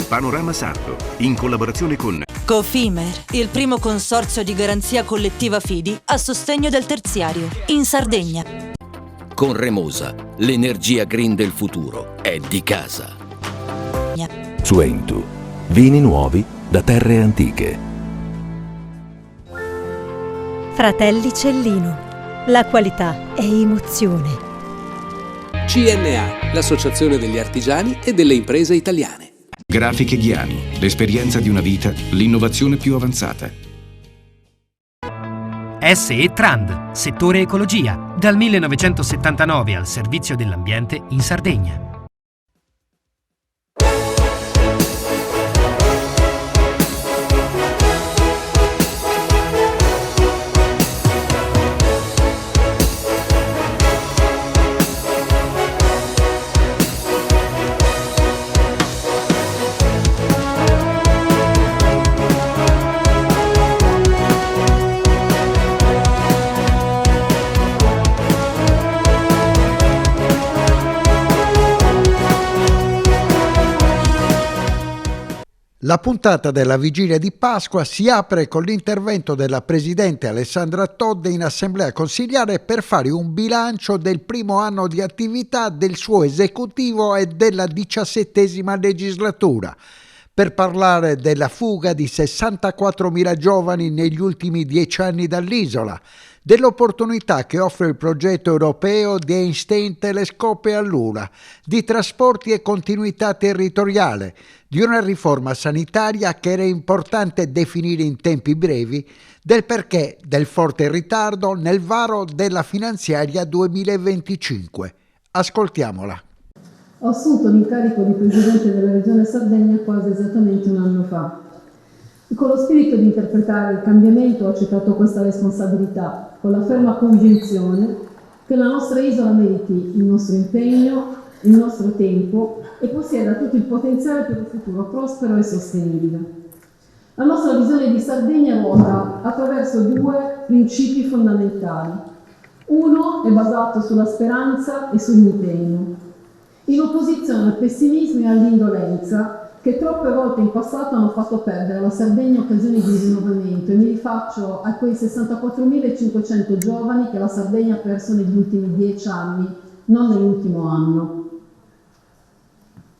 Panorama Sardo, in collaborazione con Cofimer, il primo consorzio di garanzia collettiva Fidi a sostegno del terziario, in Sardegna. Con Remosa, l'energia green del futuro è di casa. Su Entu, vini nuovi da terre antiche. Fratelli Cellino, la qualità è emozione. CNA, l'associazione degli artigiani e delle imprese italiane. Grafiche Ghiani, l'esperienza di una vita, l'innovazione più avanzata. SE Trand, settore ecologia, dal 1979 al servizio dell'ambiente in Sardegna. La puntata della vigilia di Pasqua si apre con l'intervento della presidente Alessandra Todde in assemblea consigliare per fare un bilancio del primo anno di attività del suo esecutivo e della 17ª legislatura, per parlare della fuga di 64.000 giovani negli ultimi 10 anni dall'isola, dell'opportunità che offre il progetto europeo di Einstein Telescope a Lula, di trasporti e continuità territoriale, di una riforma sanitaria che era importante definire in tempi brevi, del perché del forte ritardo nel varo della finanziaria 2025. Ascoltiamola. Ho assunto l'incarico di Presidente della Regione Sardegna quasi esattamente un anno fa. Con lo spirito di interpretare il cambiamento ho accettato questa responsabilità, con la ferma convinzione che la nostra isola meriti il nostro impegno, il nostro tempo e possieda tutto il potenziale per un futuro prospero e sostenibile. La nostra visione di Sardegna ruota attraverso 2 principi fondamentali. Uno è basato sulla speranza e sull'impegno, in opposizione al pessimismo e all'indolenza che troppe volte in passato hanno fatto perdere alla Sardegna occasioni di rinnovamento, e mi rifaccio a quei 64.500 giovani che la Sardegna ha perso negli ultimi 10 anni, non nell'ultimo anno.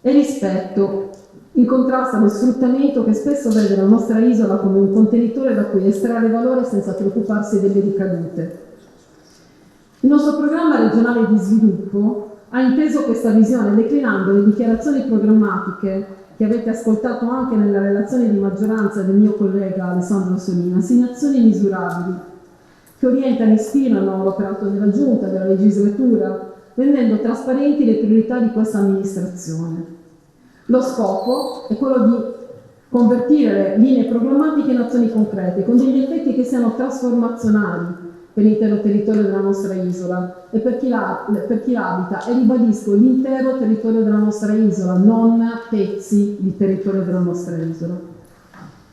E rispetto, in contrasto allo sfruttamento che spesso vede la nostra isola come un contenitore da cui estrarre valore senza preoccuparsi delle ricadute. Il nostro programma regionale di sviluppo ha inteso questa visione declinando le dichiarazioni programmatiche che avete ascoltato anche nella relazione di maggioranza del mio collega Alessandro Solina, in azioni misurabili, che orientano e ispirano l'operato della Giunta, della legislatura, rendendo trasparenti le priorità di questa amministrazione. Lo scopo è quello di convertire le linee programmatiche in azioni concrete, con degli effetti che siano trasformazionali per l'intero territorio della nostra isola e per chi l'abita, e ribadisco l'intero territorio della nostra isola, non pezzi di territorio della nostra isola.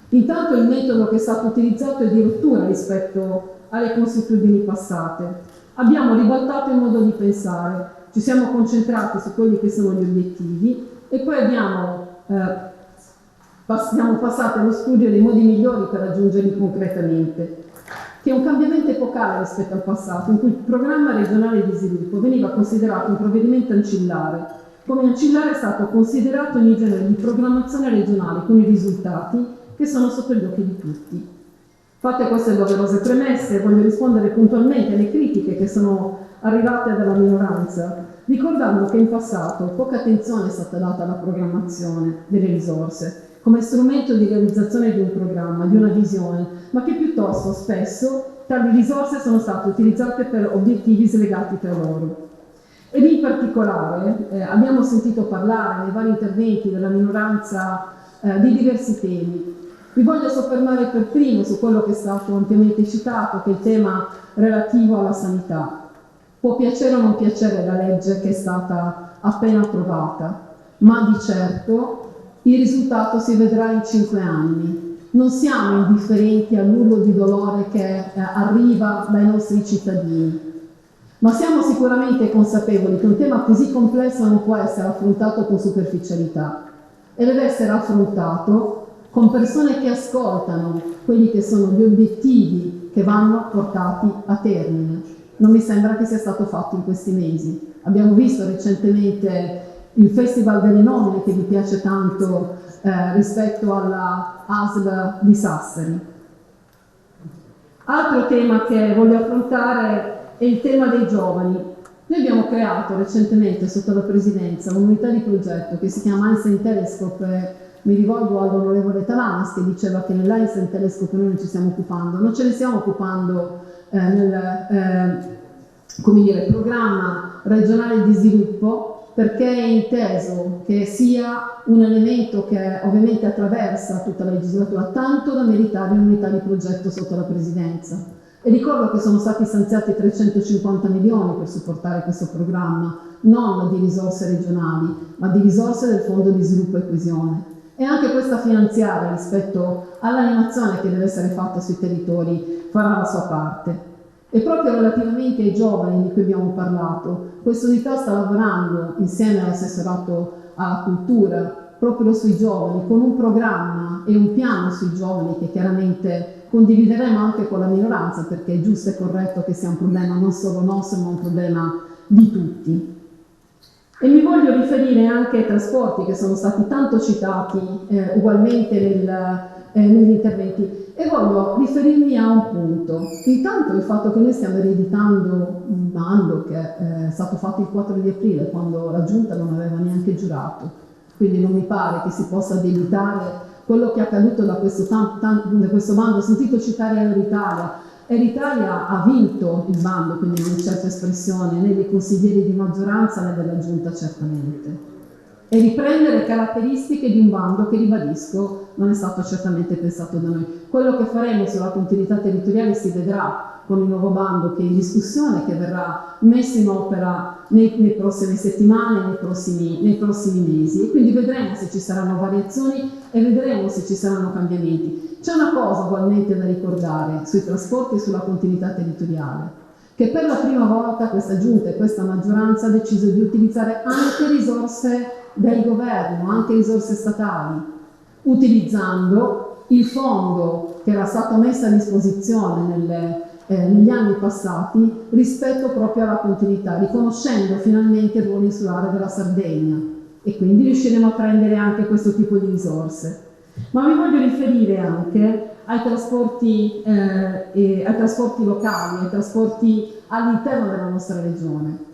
Intanto il metodo che è stato utilizzato è di rottura rispetto alle consuetudini passate. Abbiamo ribaltato il modo di pensare, ci siamo concentrati su quelli che sono gli obiettivi e poi siamo passati allo studio dei modi migliori per raggiungerli concretamente, che è un cambiamento epocale rispetto al passato, in cui il programma regionale di sviluppo veniva considerato un provvedimento ancillare. Come ancillare è stato considerato ogni genere di programmazione regionale con i risultati che sono sotto gli occhi di tutti. Fatte queste doverose premesse, voglio rispondere puntualmente alle critiche che sono arrivate dalla minoranza, ricordando che in passato poca attenzione è stata data alla programmazione delle risorse come strumento di realizzazione di un programma, di una visione, ma che piuttosto spesso tali risorse sono state utilizzate per obiettivi slegati tra loro. Ed in particolare abbiamo sentito parlare nei vari interventi della minoranza di diversi temi. Vi voglio soffermare per primo su quello che è stato ampiamente citato, che è il tema relativo alla sanità. Può piacere o non piacere la legge che è stata appena approvata, ma di certo il risultato si vedrà in 5 anni. Non siamo indifferenti all'urlo di dolore che arriva dai nostri cittadini, ma siamo sicuramente consapevoli che un tema così complesso non può essere affrontato con superficialità. e deve essere affrontato con persone che ascoltano quelli che sono gli obiettivi che vanno portati a termine. Non mi sembra che sia stato fatto in questi mesi. Abbiamo visto recentemente il Festival delle Nomine, che vi piace tanto rispetto alla ASL di Sassari. Altro tema che voglio affrontare è il tema dei giovani. Noi abbiamo creato recentemente sotto la Presidenza un'unità di progetto che si chiama Einstein Telescope. Mi rivolgo all'onorevole Talanas che diceva che nell'Einstein Telescope noi non ci stiamo occupando. Non ce ne stiamo occupando nel programma regionale di sviluppo, perché è inteso che sia un elemento che ovviamente attraversa tutta la legislatura, tanto da meritare un'unità di progetto sotto la Presidenza. E ricordo che sono stati stanziati 350 milioni per supportare questo programma, non di risorse regionali, ma di risorse del Fondo di Sviluppo e Coesione. E anche questa finanziaria rispetto all'animazione che deve essere fatta sui territori farà la sua parte. E proprio relativamente ai giovani di cui abbiamo parlato, questa unità sta lavorando insieme all'assessorato alla cultura proprio sui giovani, con un programma e un piano sui giovani che chiaramente condivideremo anche con la minoranza, perché è giusto e corretto che sia un problema non solo nostro, ma un problema di tutti. E mi voglio riferire anche ai trasporti che sono stati tanto citati ugualmente negli interventi, e voglio riferirmi a un punto. Intanto il fatto che noi stiamo rieditando un bando che è stato fatto il 4 di aprile, quando la Giunta non aveva neanche giurato, quindi non mi pare che si possa debitare quello che è accaduto da questo bando. Ho sentito citare Aeritalia. Aeritalia ha vinto il bando, quindi non c'è certa espressione né dei consiglieri di maggioranza né della Giunta certamente. E riprende le caratteristiche di un bando che, ribadisco, non è stato certamente pensato da noi. Quello che faremo sulla continuità territoriale si vedrà con il nuovo bando che è in discussione, che verrà messo in opera nelle prossime settimane, nei prossimi mesi, e quindi vedremo se ci saranno variazioni e vedremo se ci saranno cambiamenti. C'è una cosa ugualmente da ricordare sui trasporti e sulla continuità territoriale, che per la prima volta questa Giunta e questa maggioranza ha deciso di utilizzare anche risorse del governo, anche risorse statali, utilizzando il fondo che era stato messo a disposizione negli anni passati rispetto proprio alla continuità, riconoscendo finalmente il ruolo insulare della Sardegna, e quindi riusciremo a prendere anche questo tipo di risorse. Ma mi voglio riferire anche ai trasporti locali, ai trasporti all'interno della nostra regione.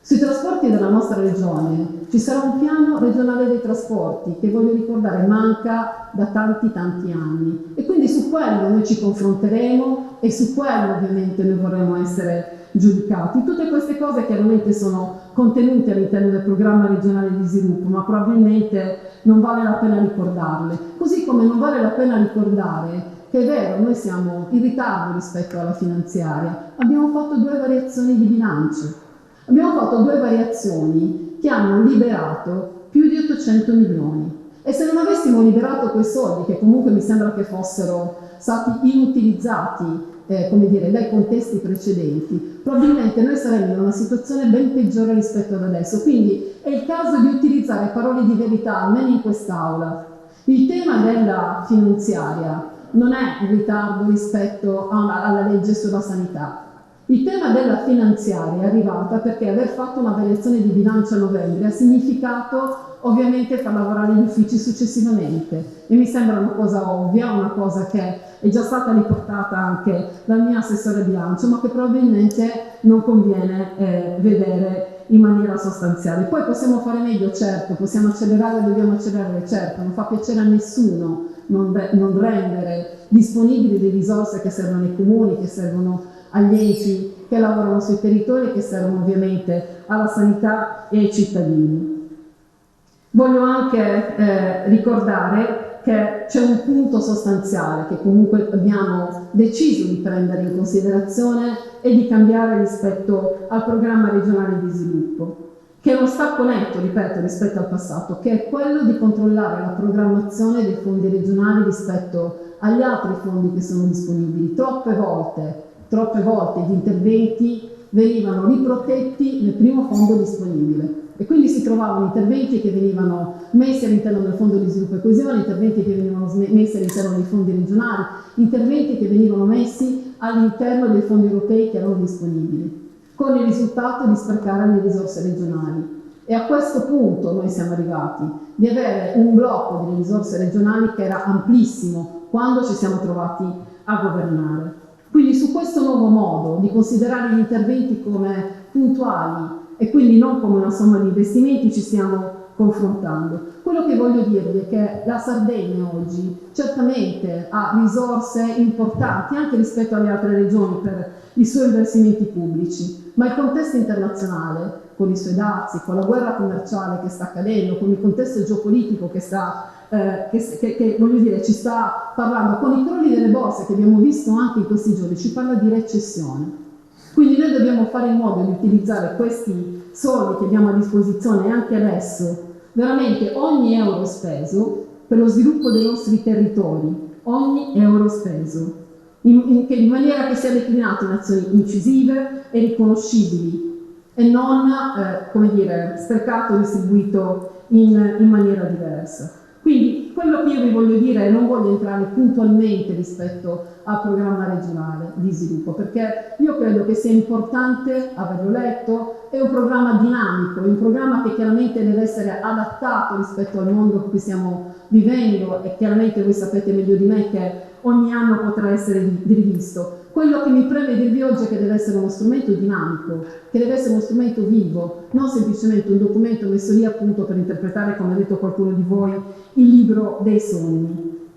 Sui trasporti della nostra regione ci sarà un piano regionale dei trasporti che, voglio ricordare, manca da tanti anni, e quindi su quello noi ci confronteremo e su quello ovviamente noi vorremmo essere giudicati. Tutte queste cose chiaramente sono contenute all'interno del programma regionale di sviluppo, ma probabilmente non vale la pena ricordarle, così come non vale la pena ricordare che è vero, noi siamo in ritardo rispetto alla finanziaria, abbiamo fatto 2 variazioni di bilancio. Abbiamo fatto 2 variazioni che hanno liberato più di 800 milioni. E se non avessimo liberato quei soldi, che comunque mi sembra che fossero stati inutilizzati dai contesti precedenti, probabilmente noi saremmo in una situazione ben peggiore rispetto ad adesso. Quindi è il caso di utilizzare parole di verità, almeno in quest'Aula. Il tema della finanziaria non è un ritardo rispetto alla legge sulla sanità. Il tema della finanziaria è arrivata perché aver fatto una variazione di bilancio a novembre ha significato ovviamente far lavorare gli uffici successivamente, e mi sembra una cosa ovvia, una cosa che è già stata riportata anche dal mio assessore bilancio, ma che probabilmente non conviene vedere in maniera sostanziale. Poi possiamo fare meglio, certo, possiamo accelerare, dobbiamo accelerare, certo, non fa piacere a nessuno non rendere disponibili le risorse che servono ai comuni, che servono agli enti che lavorano sui territori, che servono ovviamente alla sanità e ai cittadini. Voglio anche ricordare che c'è un punto sostanziale che comunque abbiamo deciso di prendere in considerazione e di cambiare rispetto al programma regionale di sviluppo, che è uno stacco netto, ripeto, rispetto al passato, che è quello di controllare la programmazione dei fondi regionali rispetto agli altri fondi che sono disponibili. Troppe volte gli interventi venivano riprotetti nel primo fondo disponibile. E quindi si trovavano interventi che venivano messi all'interno del Fondo di Sviluppo e Coesione, interventi che venivano messi all'interno dei fondi regionali, interventi che venivano messi all'interno dei fondi europei che erano disponibili, con il risultato di sprecare le risorse regionali. E a questo punto noi siamo arrivati, di avere un blocco delle risorse regionali che era amplissimo quando ci siamo trovati a governare. Quindi su questo nuovo modo di considerare gli interventi come puntuali e quindi non come una somma di investimenti ci stiamo confrontando. Quello che voglio dirvi è che la Sardegna oggi certamente ha risorse importanti anche rispetto alle altre regioni per i suoi investimenti pubblici, ma il contesto internazionale, con i suoi dazi, con la guerra commerciale che sta accadendo, con il contesto geopolitico che voglio dire, ci sta parlando, con i crolli delle borse che abbiamo visto anche in questi giorni, ci parla di recessione. Quindi noi dobbiamo fare in modo di utilizzare questi soldi che abbiamo a disposizione anche adesso, veramente ogni euro speso per lo sviluppo dei nostri territori, ogni euro speso, in maniera che sia declinato in azioni incisive e riconoscibili e non, come dire, sprecato o distribuito in maniera diversa. Quindi quello che io vi voglio dire è non voglio entrare puntualmente rispetto al programma regionale di sviluppo, perché io credo che sia importante averlo letto, è un programma dinamico, è un programma che chiaramente deve essere adattato rispetto al mondo in cui stiamo vivendo e chiaramente voi sapete meglio di me che ogni anno potrà essere rivisto. Quello che mi preme dirvi oggi è che deve essere uno strumento dinamico, che deve essere uno strumento vivo, non semplicemente un documento messo lì appunto per interpretare, come ha detto qualcuno di voi, il libro dei sogni.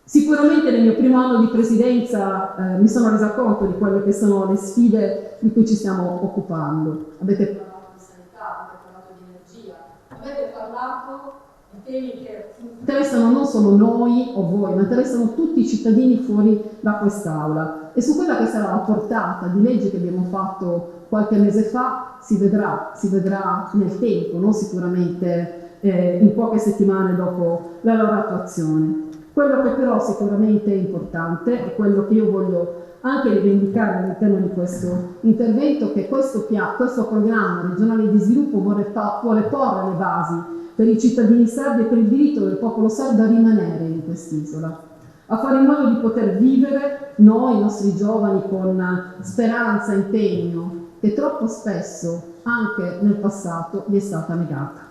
Sicuramente nel mio primo anno di presidenza mi sono resa conto di quelle che sono le sfide di cui ci stiamo occupando. Avete parlato di sanità, avete parlato di energia, avete parlato di temi che interessano non solo noi o voi, ma interessano tutti i cittadini fuori da quest'aula. E su quella che sarà la portata di legge che abbiamo fatto qualche mese fa si vedrà nel tempo, non sicuramente in poche settimane dopo la loro attuazione. Quello che però sicuramente è importante e quello che io voglio anche rivendicare all'interno di questo intervento, che questo programma regionale di sviluppo vuole porre le basi per i cittadini sardi e per il diritto del popolo sardo a rimanere in quest'isola, a fare in modo di poter vivere noi, i nostri giovani, con speranza e impegno che troppo spesso, anche nel passato, gli è stata negata.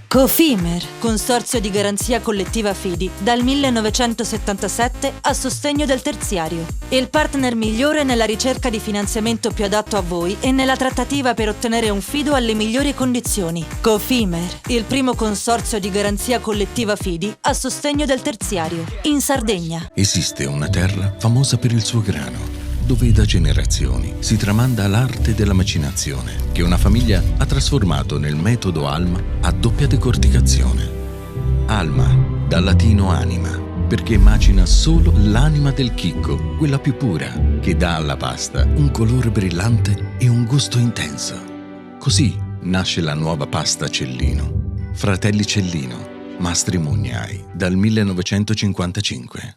Cofimer, consorzio di garanzia collettiva Fidi, dal 1977 a sostegno del terziario. Il partner migliore nella ricerca di finanziamento più adatto a voi e nella trattativa per ottenere un fido alle migliori condizioni. Cofimer, il primo consorzio di garanzia collettiva Fidi a sostegno del terziario, in Sardegna. Esiste una terra famosa per il suo grano, dove da generazioni si tramanda l'arte della macinazione, che una famiglia ha trasformato nel metodo Alma a doppia decorticazione. Alma, dal latino anima, perché macina solo l'anima del chicco, quella più pura, che dà alla pasta un colore brillante e un gusto intenso. Così nasce la nuova pasta Cellino. Fratelli Cellino, Mastri Mugnai, dal 1955.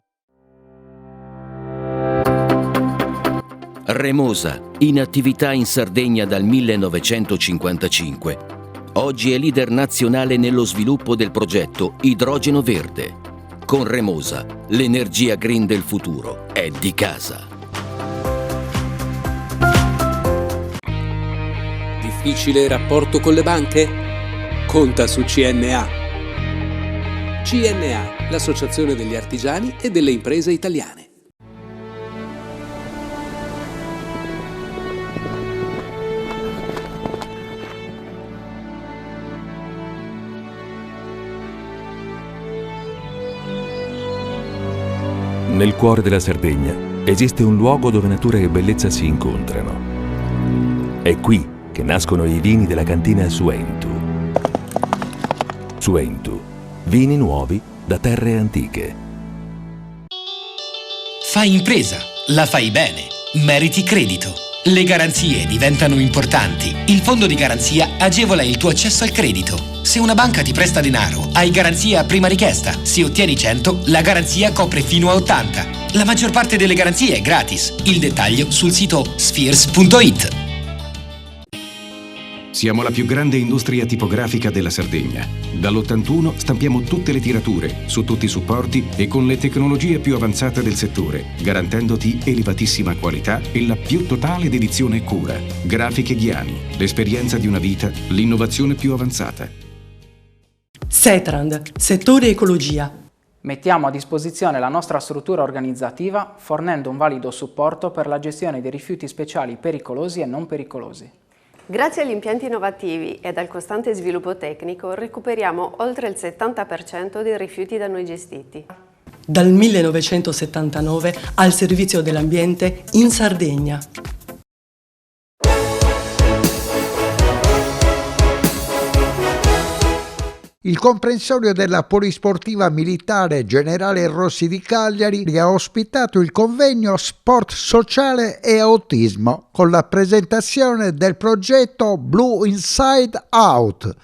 Remosa, in attività in Sardegna dal 1955. Oggi è leader nazionale nello sviluppo del progetto Idrogeno Verde. Con Remosa, l'energia green del futuro è di casa. Difficile rapporto con le banche? Conta su CNA. CNA, l'associazione degli artigiani e delle imprese italiane. Nel cuore della Sardegna esiste un luogo dove natura e bellezza si incontrano. È qui che nascono i vini della cantina Suentu. Suentu, vini nuovi da terre antiche. Fai impresa, la fai bene, meriti credito. Le garanzie diventano importanti. Il fondo di garanzia agevola il tuo accesso al credito. Se una banca ti presta denaro, hai garanzia a prima richiesta. Se ottieni 100, la garanzia copre fino a 80. La maggior parte delle garanzie è gratis. Il dettaglio sul sito spheres.it. Siamo la più grande industria tipografica della Sardegna. Dall'81 stampiamo tutte le tirature, su tutti i supporti e con le tecnologie più avanzate del settore, garantendoti elevatissima qualità e la più totale dedizione e cura. Grafiche Ghiani, l'esperienza di una vita, l'innovazione più avanzata. Setrand, settore ecologia. Mettiamo a disposizione la nostra struttura organizzativa fornendo un valido supporto per la gestione dei rifiuti speciali pericolosi e non pericolosi. Grazie agli impianti innovativi e al costante sviluppo tecnico recuperiamo oltre il 70% dei rifiuti da noi gestiti. Dal 1979 al servizio dell'ambiente in Sardegna. Il comprensorio della Polisportiva Militare Generale Rossi di Cagliari ha ospitato il convegno Sport Sociale e Autismo con la presentazione del progetto Blue Inside Out,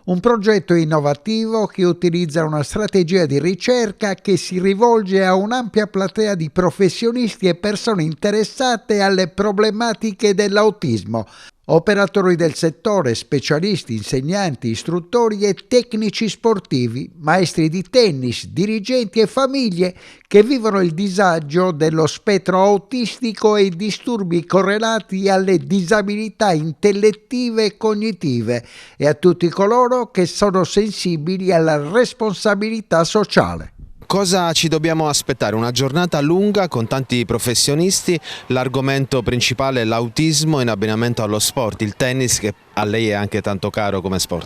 un progetto innovativo che utilizza una strategia di ricerca che si rivolge a un'ampia platea di professionisti e persone interessate alle problematiche dell'autismo, operatori del settore, specialisti, insegnanti, istruttori e tecnici sportivi, maestri di tennis, dirigenti e famiglie che vivono il disagio dello spettro autistico e i disturbi correlati alle disabilità intellettive e cognitive e a tutti coloro che sono sensibili alla responsabilità sociale. Cosa ci dobbiamo aspettare? Una giornata lunga con tanti professionisti, l'argomento principale è l'autismo in abbinamento allo sport, il tennis che a lei è anche tanto caro come sport.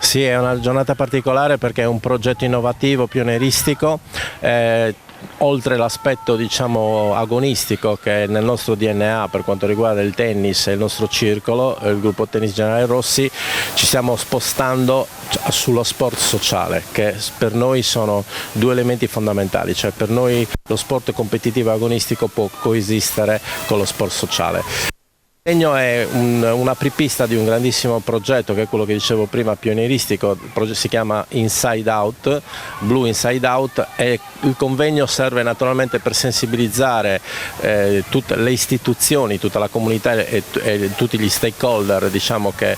Sì, è una giornata particolare perché è un progetto innovativo, pionieristico, oltre l'aspetto diciamo agonistico che è nel nostro DNA per quanto riguarda il tennis e il nostro circolo, il gruppo Tennis Generale Rossi, ci stiamo spostando sullo sport sociale, che per noi sono due elementi fondamentali, cioè per noi lo sport competitivo e agonistico può coesistere con lo sport sociale. Il disegno è un'apripista di un grandissimo progetto che è quello che dicevo prima, pionieristico. Il progetto si chiama Inside Out, Blue Inside Out, e il convegno serve naturalmente per sensibilizzare tutte le istituzioni, tutta la comunità e tutti gli stakeholder diciamo, che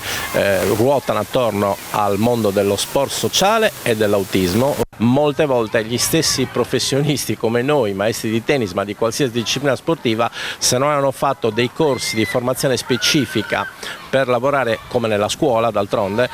ruotano attorno al mondo dello sport sociale e dell'autismo. Molte volte gli stessi professionisti come noi, maestri di tennis ma di qualsiasi disciplina sportiva, se non hanno fatto dei corsi di formazione specifica per lavorare come nella scuola d'altronde,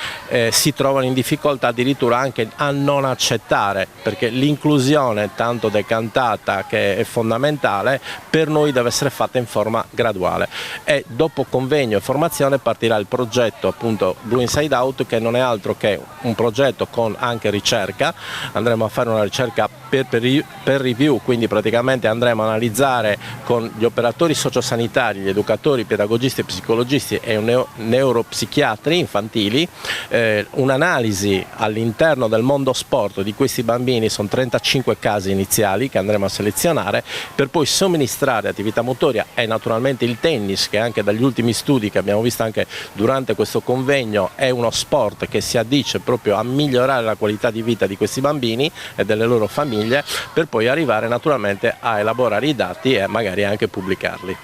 si trovano in difficoltà addirittura anche a non accettare, perché l'inclusione tanto decantata che è fondamentale per noi deve essere fatta in forma graduale, e dopo convegno e formazione partirà il progetto appunto Blue Inside Out, che non è altro che un progetto con anche ricerca. Andremo a fare una ricerca per review, quindi praticamente andremo a analizzare con gli operatori sociosanitari, gli educatori, pedagogisti e psicologisti e neuropsichiatri infantili, un'analisi all'interno del mondo sport di questi bambini. Sono 35 casi iniziali che andremo a selezionare per poi somministrare attività motoria e naturalmente il tennis, che anche dagli ultimi studi che abbiamo visto anche durante questo convegno è uno sport che si addice proprio a migliorare la qualità di vita di questi bambini e delle loro famiglie, per poi arrivare naturalmente a elaborare i dati e magari anche pubblicarli.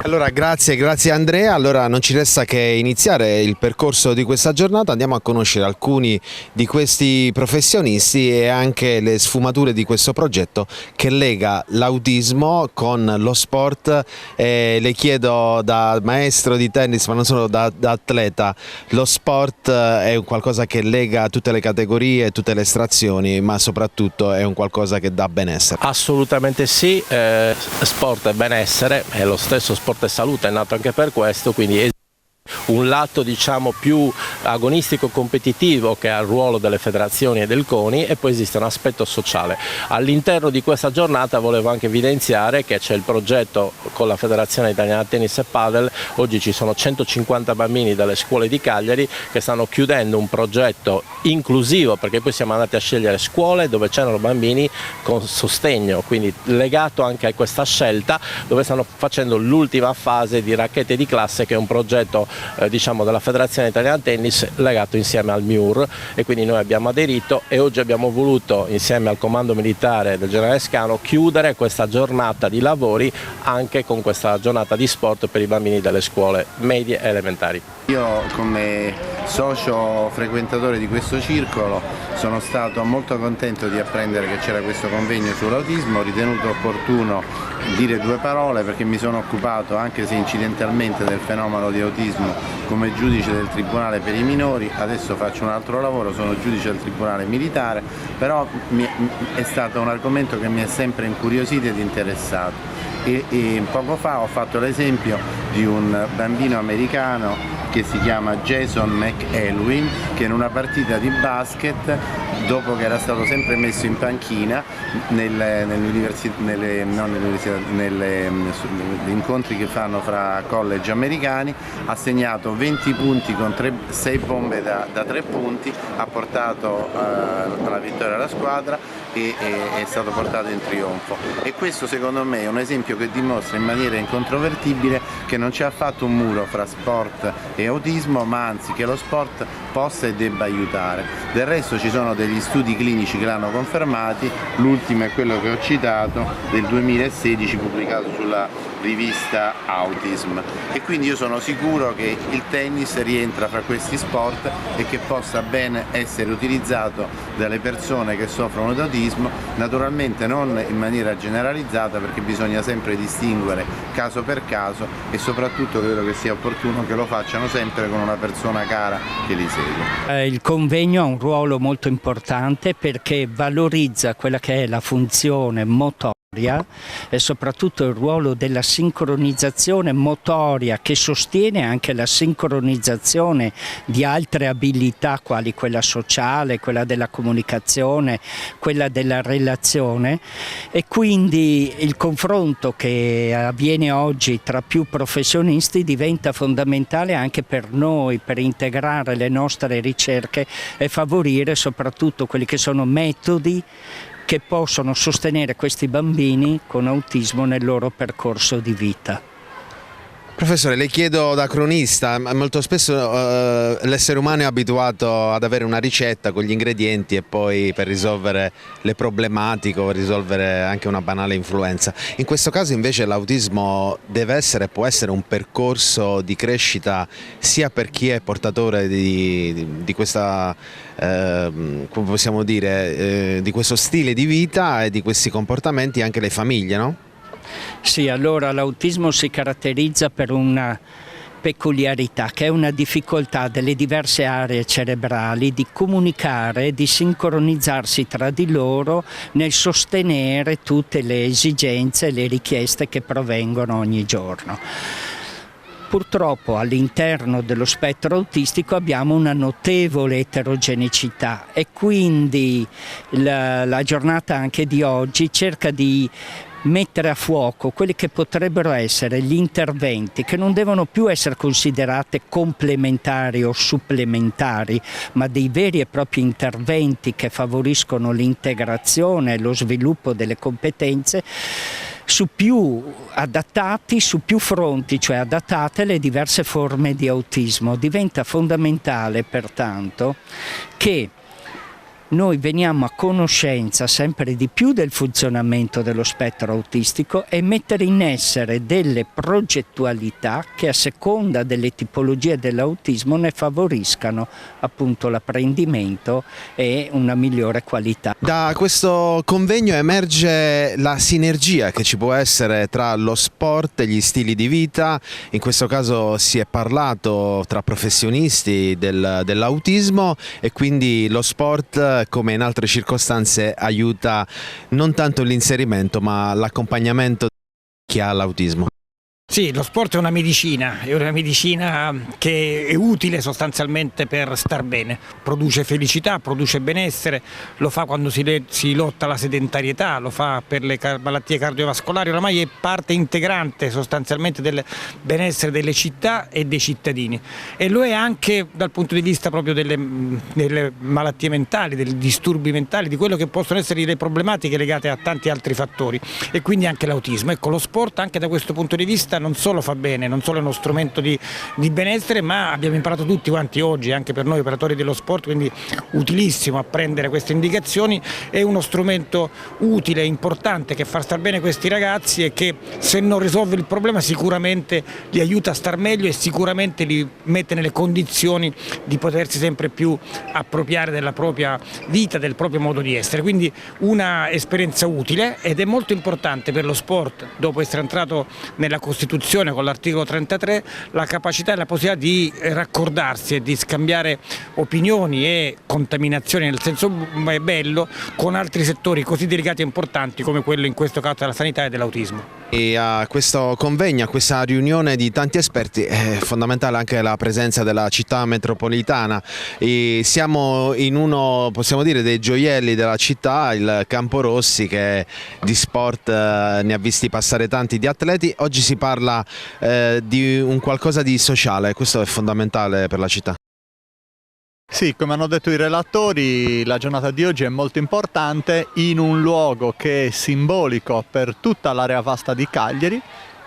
Allora grazie Andrea, allora non ci resta che iniziare il percorso di questa giornata. Andiamo a conoscere alcuni di questi professionisti e anche le sfumature di questo progetto che lega l'autismo con lo sport. Le chiedo, da maestro di tennis ma non solo, da atleta, lo sport è un qualcosa che lega tutte le categorie, tutte le estrazioni, ma soprattutto è un qualcosa che dà benessere? Assolutamente sì, sport e benessere, è lo stesso sport e salute, è nato anche per questo, quindi un lato diciamo più agonistico competitivo che ha il ruolo delle federazioni e del CONI, e poi esiste un aspetto sociale. All'interno di questa giornata volevo anche evidenziare che c'è il progetto con la Federazione Italiana Tennis e Padel. Oggi ci sono 150 bambini dalle scuole di Cagliari che stanno chiudendo un progetto inclusivo, perché poi siamo andati a scegliere scuole dove c'erano bambini con sostegno, quindi legato anche a questa scelta, dove stanno facendo l'ultima fase di racchette di classe, che è un progetto diciamo della Federazione Italiana Tennis legato insieme al MIUR, e quindi noi abbiamo aderito e oggi abbiamo voluto insieme al comando militare del generale Scano chiudere questa giornata di lavori anche con questa giornata di sport per i bambini delle scuole medie e elementari. Io come socio frequentatore di questo circolo sono stato molto contento di apprendere che c'era questo convegno sull'autismo, ho ritenuto opportuno dire due parole perché mi sono occupato, anche se incidentalmente, del fenomeno di autismo come giudice del Tribunale per i minori. Adesso faccio un altro lavoro, sono giudice del Tribunale militare, però è stato un argomento che mi è sempre incuriosito ed interessato. E poco fa ho fatto l'esempio di un bambino americano che si chiama Jason McElwin, che in una partita di basket, dopo che era stato sempre messo in panchina negli incontri che fanno fra college americani, ha segnato 20 punti con 6 bombe da 3 punti, ha portato alla vittoria alla squadra e è stato portato in trionfo. E questo secondo me è un esempio che dimostra in maniera incontrovertibile che non c'è affatto un muro fra sport e autismo, ma anzi che lo sport possa e debba aiutare. Del resto ci sono degli studi clinici che l'hanno confermati, l'ultimo è quello che ho citato del 2016 pubblicato sulla rivista Autism, e quindi io sono sicuro che il tennis rientra fra questi sport e che possa bene essere utilizzato dalle persone che soffrono di autismo, naturalmente non in maniera generalizzata, perché bisogna sempre distinguere caso per caso, e soprattutto credo che sia opportuno che lo facciano sempre con una persona cara che li segue. Il convegno ha un ruolo molto importante perché valorizza quella che è la funzione motoria e soprattutto il ruolo della sincronizzazione motoria, che sostiene anche la sincronizzazione di altre abilità quali quella sociale, quella della comunicazione, quella della relazione, e quindi il confronto che avviene oggi tra più professionisti diventa fondamentale anche per noi, per integrare le nostre ricerche e favorire soprattutto quelli che sono metodi che possono sostenere questi bambini con autismo nel loro percorso di vita. Professore, le chiedo da cronista, molto spesso l'essere umano è abituato ad avere una ricetta con gli ingredienti e poi per risolvere le problematiche o per risolvere anche una banale influenza. In questo caso invece l'autismo deve essere, può essere un percorso di crescita sia per chi è portatore di questa, come possiamo dire, di questo stile di vita e di questi comportamenti, anche le famiglie, no? Sì, allora l'autismo si caratterizza per una peculiarità, che è una difficoltà delle diverse aree cerebrali di comunicare, di sincronizzarsi tra di loro nel sostenere tutte le esigenze e le richieste che provengono ogni giorno. Purtroppo all'interno dello spettro autistico abbiamo una notevole eterogeneità e quindi la giornata anche di oggi cerca di mettere a fuoco quelli che potrebbero essere gli interventi che non devono più essere considerati complementari o supplementari, ma dei veri e propri interventi che favoriscono l'integrazione e lo sviluppo delle competenze su più fronti, cioè adattate alle diverse forme di autismo. Diventa fondamentale pertanto che noi veniamo a conoscenza sempre di più del funzionamento dello spettro autistico e mettere in essere delle progettualità che a seconda delle tipologie dell'autismo ne favoriscano appunto l'apprendimento e una migliore qualità. Da questo convegno emerge la sinergia che ci può essere tra lo sport e gli stili di vita. In questo caso si è parlato tra professionisti dell'autismo e quindi lo sport, come in altre circostanze, aiuta non tanto l'inserimento ma l'accompagnamento di chi ha l'autismo. Sì, lo sport è una medicina che è utile sostanzialmente per star bene, produce felicità, produce benessere, lo fa quando si lotta alla sedentarietà, lo fa per le malattie cardiovascolari, oramai è parte integrante sostanzialmente del benessere delle città e dei cittadini, e lo è anche dal punto di vista proprio delle malattie mentali, dei disturbi mentali, di quello che possono essere le problematiche legate a tanti altri fattori, e quindi anche l'autismo. Ecco, lo sport anche da questo punto di vista non solo fa bene, non solo è uno strumento di benessere, ma abbiamo imparato tutti quanti oggi, anche per noi operatori dello sport, quindi utilissimo apprendere queste indicazioni. È uno strumento utile, importante, che fa star bene questi ragazzi e che, se non risolve il problema, sicuramente li aiuta a star meglio e sicuramente li mette nelle condizioni di potersi sempre più appropriare della propria vita, del proprio modo di essere. Quindi una esperienza utile, ed è molto importante per lo sport, dopo essere entrato nella Costituzione con l'articolo 33, la capacità e la possibilità di raccordarsi e di scambiare opinioni e contaminazioni nel senso bello con altri settori così delicati e importanti come quello in questo caso della sanità e dell'autismo. E a questo convegno, a questa riunione di tanti esperti, è fondamentale anche la presenza della città metropolitana. E siamo in uno, possiamo dire, dei gioielli della città, il Campo Rossi, che di sport ne ha visti passare tanti di atleti. Oggi si parla di un qualcosa di sociale, questo è fondamentale per la città. Sì, come hanno detto i relatori, la giornata di oggi è molto importante in un luogo che è simbolico per tutta l'area vasta di Cagliari.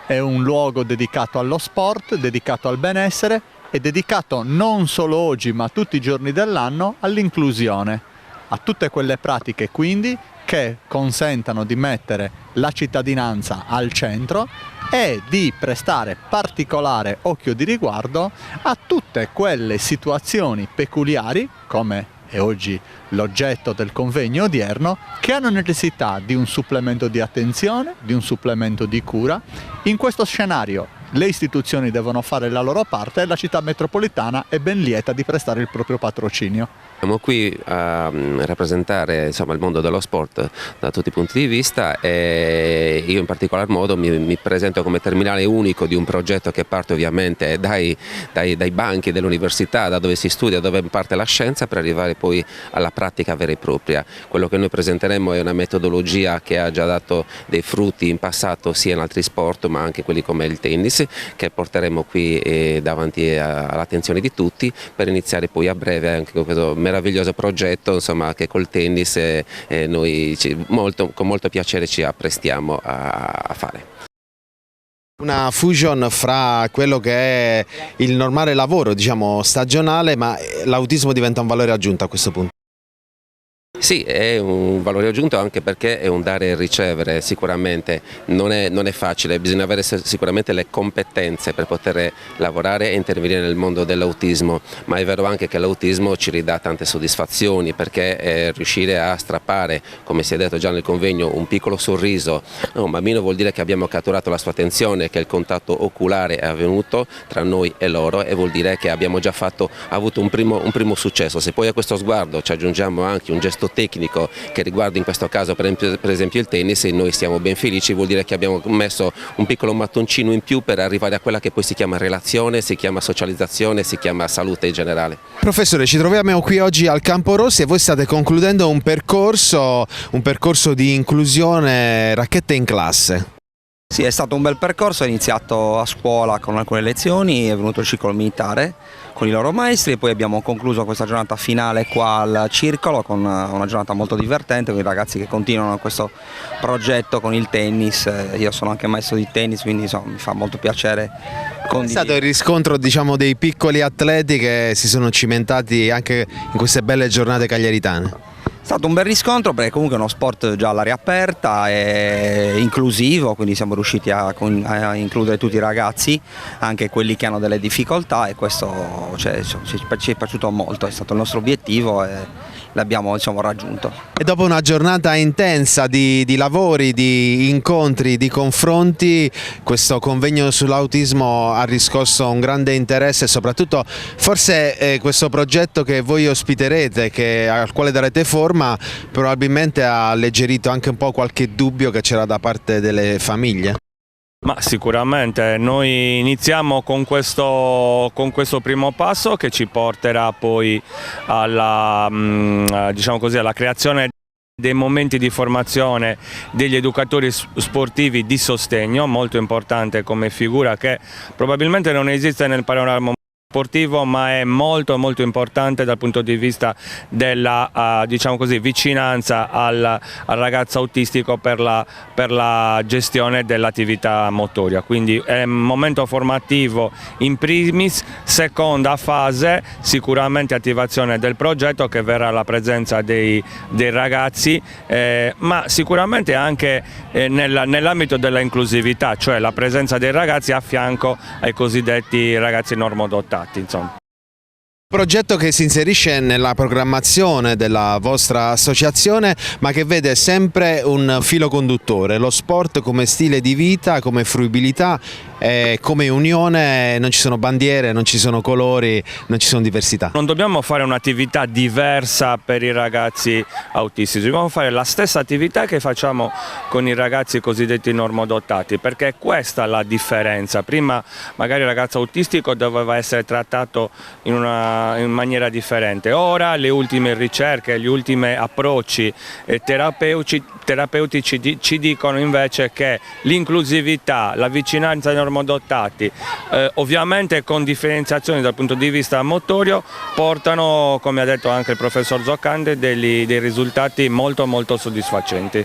È un luogo dedicato allo sport, dedicato al benessere e dedicato non solo oggi ma tutti i giorni dell'anno all'inclusione, a tutte quelle pratiche quindi che consentano di mettere la cittadinanza al centro e di prestare particolare occhio di riguardo a tutte quelle situazioni peculiari, come è oggi l'oggetto del convegno odierno, che hanno necessità di un supplemento di attenzione, di un supplemento di cura. In questo scenario le istituzioni devono fare la loro parte e la città metropolitana è ben lieta di prestare il proprio patrocinio. Siamo qui a rappresentare, insomma, il mondo dello sport da tutti i punti di vista, e io in particolar modo mi presento come terminale unico di un progetto che parte ovviamente dai banchi dell'università, da dove si studia, dove parte la scienza, per arrivare poi alla pratica vera e propria. Quello che noi presenteremo è una metodologia che ha già dato dei frutti in passato sia in altri sport ma anche quelli come il tennis, che porteremo qui davanti all'attenzione di tutti, per iniziare poi a breve anche con questo meraviglioso progetto, insomma, che col tennis noi con molto piacere ci apprestiamo a fare. Una fusion fra quello che è il normale lavoro, diciamo, stagionale, ma l'autismo diventa un valore aggiunto a questo punto. Sì, è un valore aggiunto anche perché è un dare e ricevere, sicuramente non è facile, bisogna avere sicuramente le competenze per poter lavorare e intervenire nel mondo dell'autismo, ma è vero anche che l'autismo ci ridà tante soddisfazioni, perché riuscire a strappare, come si è detto già nel convegno, un piccolo sorriso a un bambino vuol dire che abbiamo catturato la sua attenzione, che il contatto oculare è avvenuto tra noi e loro, e vuol dire che abbiamo già avuto un primo successo. Se poi a questo sguardo ci aggiungiamo anche un gesto tecnico che riguarda in questo caso per esempio il tennis, e noi siamo ben felici, vuol dire che abbiamo messo un piccolo mattoncino in più per arrivare a quella che poi si chiama relazione, si chiama socializzazione, si chiama salute in generale. Professore, ci troviamo qui oggi al Campo Rossi e voi state concludendo un percorso di inclusione racchette in classe. Sì, è stato un bel percorso, è iniziato a scuola con alcune lezioni, è venuto il ciclo militare con i loro maestri e poi abbiamo concluso questa giornata finale qua al circolo con una giornata molto divertente con i ragazzi che continuano questo progetto con il tennis. Io sono anche maestro di tennis, quindi insomma, mi fa molto piacere condividere. È stato il riscontro, diciamo, dei piccoli atleti che si sono cimentati anche in queste belle giornate cagliaritane? È stato un bel riscontro perché comunque è uno sport già all'aria aperta, è inclusivo, quindi siamo riusciti a includere tutti i ragazzi, anche quelli che hanno delle difficoltà, e questo ci è piaciuto molto, è stato il nostro obiettivo e l'abbiamo, diciamo, raggiunto. E dopo una giornata intensa di lavori, di incontri, di confronti, questo convegno sull'autismo ha riscosso un grande interesse e soprattutto forse questo progetto che voi ospiterete, al quale darete forma, probabilmente ha alleggerito anche un po' qualche dubbio che c'era da parte delle famiglie. Ma sicuramente noi iniziamo con questo primo passo che ci porterà poi alla, diciamo così, alla creazione dei momenti di formazione degli educatori sportivi di sostegno, molto importante come figura che probabilmente non esiste nel panorama sportivo, ma è molto importante dal punto di vista della diciamo così, vicinanza al ragazzo autistico per la gestione dell'attività motoria. Quindi è un momento formativo in primis, seconda fase sicuramente attivazione del progetto che verrà alla presenza dei ragazzi, ma sicuramente anche nell'ambito della inclusività, cioè la presenza dei ragazzi a fianco ai cosiddetti ragazzi normodotati. Insomma. Progetto che si inserisce nella programmazione della vostra associazione, ma che vede sempre un filo conduttore, lo sport come stile di vita, come fruibilità, come unione. Non ci sono bandiere, non ci sono colori, non ci sono diversità. Non dobbiamo fare un'attività diversa per i ragazzi autistici, dobbiamo fare la stessa attività che facciamo con i ragazzi cosiddetti normodotati, perché è questa la differenza. Prima magari il ragazzo autistico doveva essere trattato in maniera differente, ora le ultime ricerche, gli ultimi approcci terapeutici ci dicono invece che l'inclusività, la vicinanza ai normodotati, ovviamente con differenziazioni dal punto di vista motorio, portano, come ha detto anche il professor Zoccante, dei risultati molto soddisfacenti.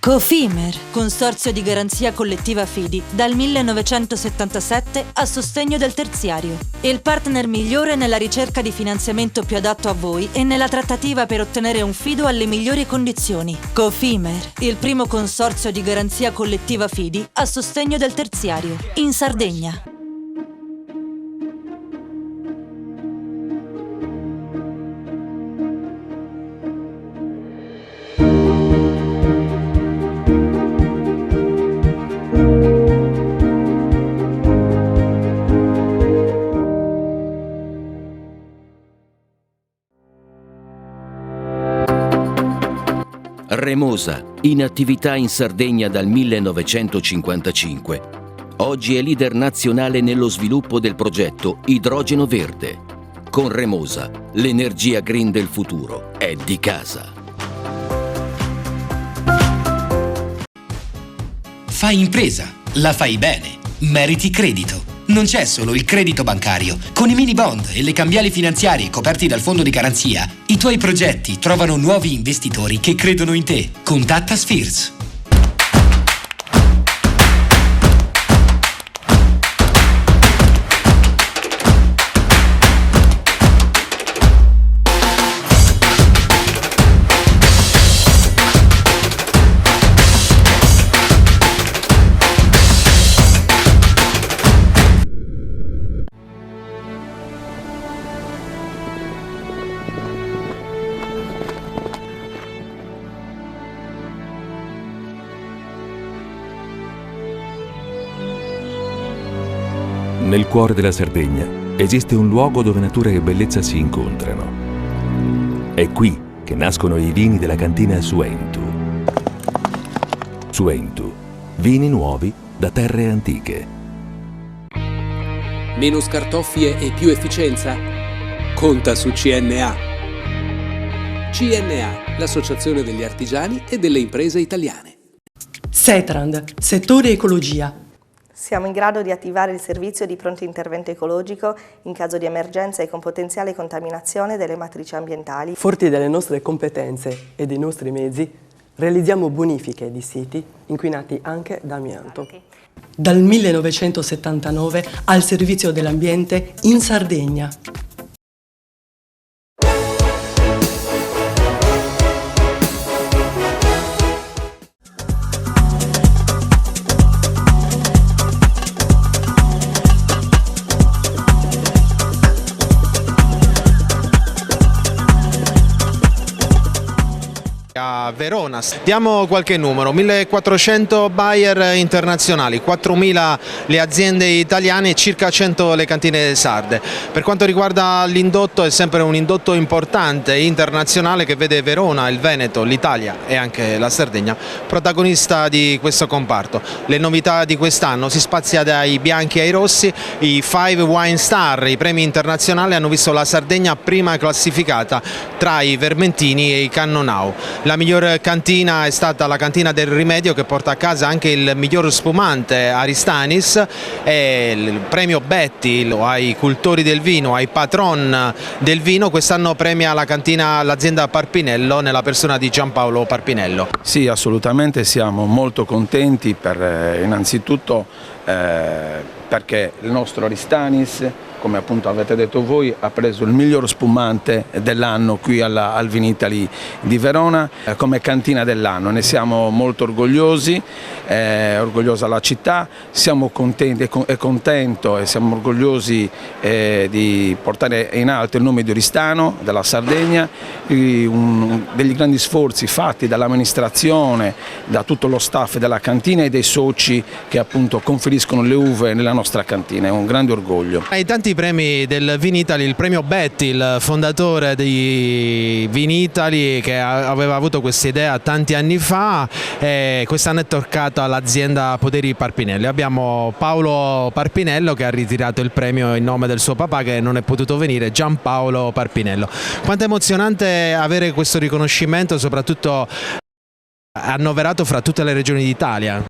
Cofimer, Consorzio di Garanzia Collettiva Fidi, dal 1977 a sostegno del terziario. Il partner migliore nella ricerca di finanziamento più adatto a voi e nella trattativa per ottenere un fido alle migliori condizioni. Cofimer, il primo consorzio di garanzia collettiva Fidi a sostegno del terziario, in Sardegna. Remosa, in attività in Sardegna dal 1955. Oggi è leader nazionale nello sviluppo del progetto Idrogeno Verde. Con Remosa, l'energia green del futuro è di casa. Fai impresa, la fai bene, meriti credito. Non c'è solo il credito bancario. Con i mini bond e le cambiali finanziarie coperti dal fondo di garanzia, i tuoi progetti trovano nuovi investitori che credono in te. Contatta Spheres. Nel cuore della Sardegna esiste un luogo dove natura e bellezza si incontrano. È qui che nascono i vini della cantina Suentu. Suentu, vini nuovi da terre antiche. Meno scartoffie e più efficienza? Conta su CNA. CNA, l'associazione degli artigiani e delle imprese italiane. Setrand, settore ecologia. Siamo in grado di attivare il servizio di pronto intervento ecologico in caso di emergenza e con potenziale contaminazione delle matrici ambientali. Forti delle nostre competenze e dei nostri mezzi, realizziamo bonifiche di siti inquinati anche da amianto. Dal 1979 al servizio dell'ambiente in Sardegna. A Verona. Diamo qualche numero: 1400 buyer internazionali, 4000 le aziende italiane e circa 100 le cantine sarde. Per quanto riguarda l'indotto, è sempre un indotto importante internazionale che vede Verona, il Veneto, l'Italia e anche la Sardegna protagonista di questo comparto. Le novità di quest'anno si spazia dai bianchi ai rossi. I 5 Wine Star, i premi internazionali, hanno visto la Sardegna prima classificata tra i vermentini e i cannonau. La miglior cantina è stata la cantina del Rimedio, che porta a casa anche il miglior spumante Aristanis, e il premio Betty ai cultori del vino, ai patron del vino. Quest'anno premia la cantina l'azienda Parpinello nella persona di Giampaolo Parpinello. Sì, assolutamente siamo molto contenti innanzitutto perché il nostro Aristanis, come appunto avete detto voi, ha preso il miglior spumante dell'anno qui al Vinitaly di Verona come cantina dell'anno. Ne siamo molto orgogliosi, orgogliosa la città, siamo contenti e contento e siamo orgogliosi di portare in alto il nome di Oristano, della Sardegna, degli grandi sforzi fatti dall'amministrazione, da tutto lo staff della cantina e dei soci che appunto conferiscono le uve nella nostra cantina. È un grande orgoglio. Ai tanti premi del Vinitaly, il premio Betty, il fondatore di Vinitaly, che aveva avuto questa idea tanti anni fa, quest'anno è toccato all'azienda Poderi Parpinello. Abbiamo Paolo Parpinello che ha ritirato il premio in nome del suo papà che non è potuto venire, Giampaolo Parpinello. Quanto è emozionante avere questo riconoscimento, soprattutto annoverato fra tutte le regioni d'Italia.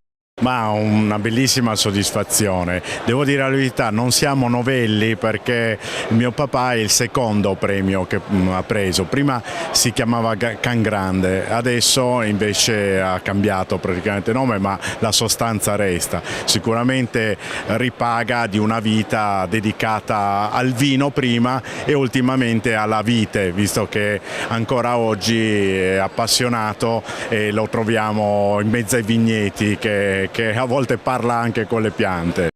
Ma una bellissima soddisfazione. Devo dire la verità, non siamo novelli perché il mio papà è il secondo premio che ha preso. Prima si chiamava Can Grande, adesso invece ha cambiato praticamente nome, ma la sostanza resta. Sicuramente ripaga di una vita dedicata al vino prima e ultimamente alla vite, visto che ancora oggi è appassionato e lo troviamo in mezzo ai vigneti che a volte parla anche con le piante.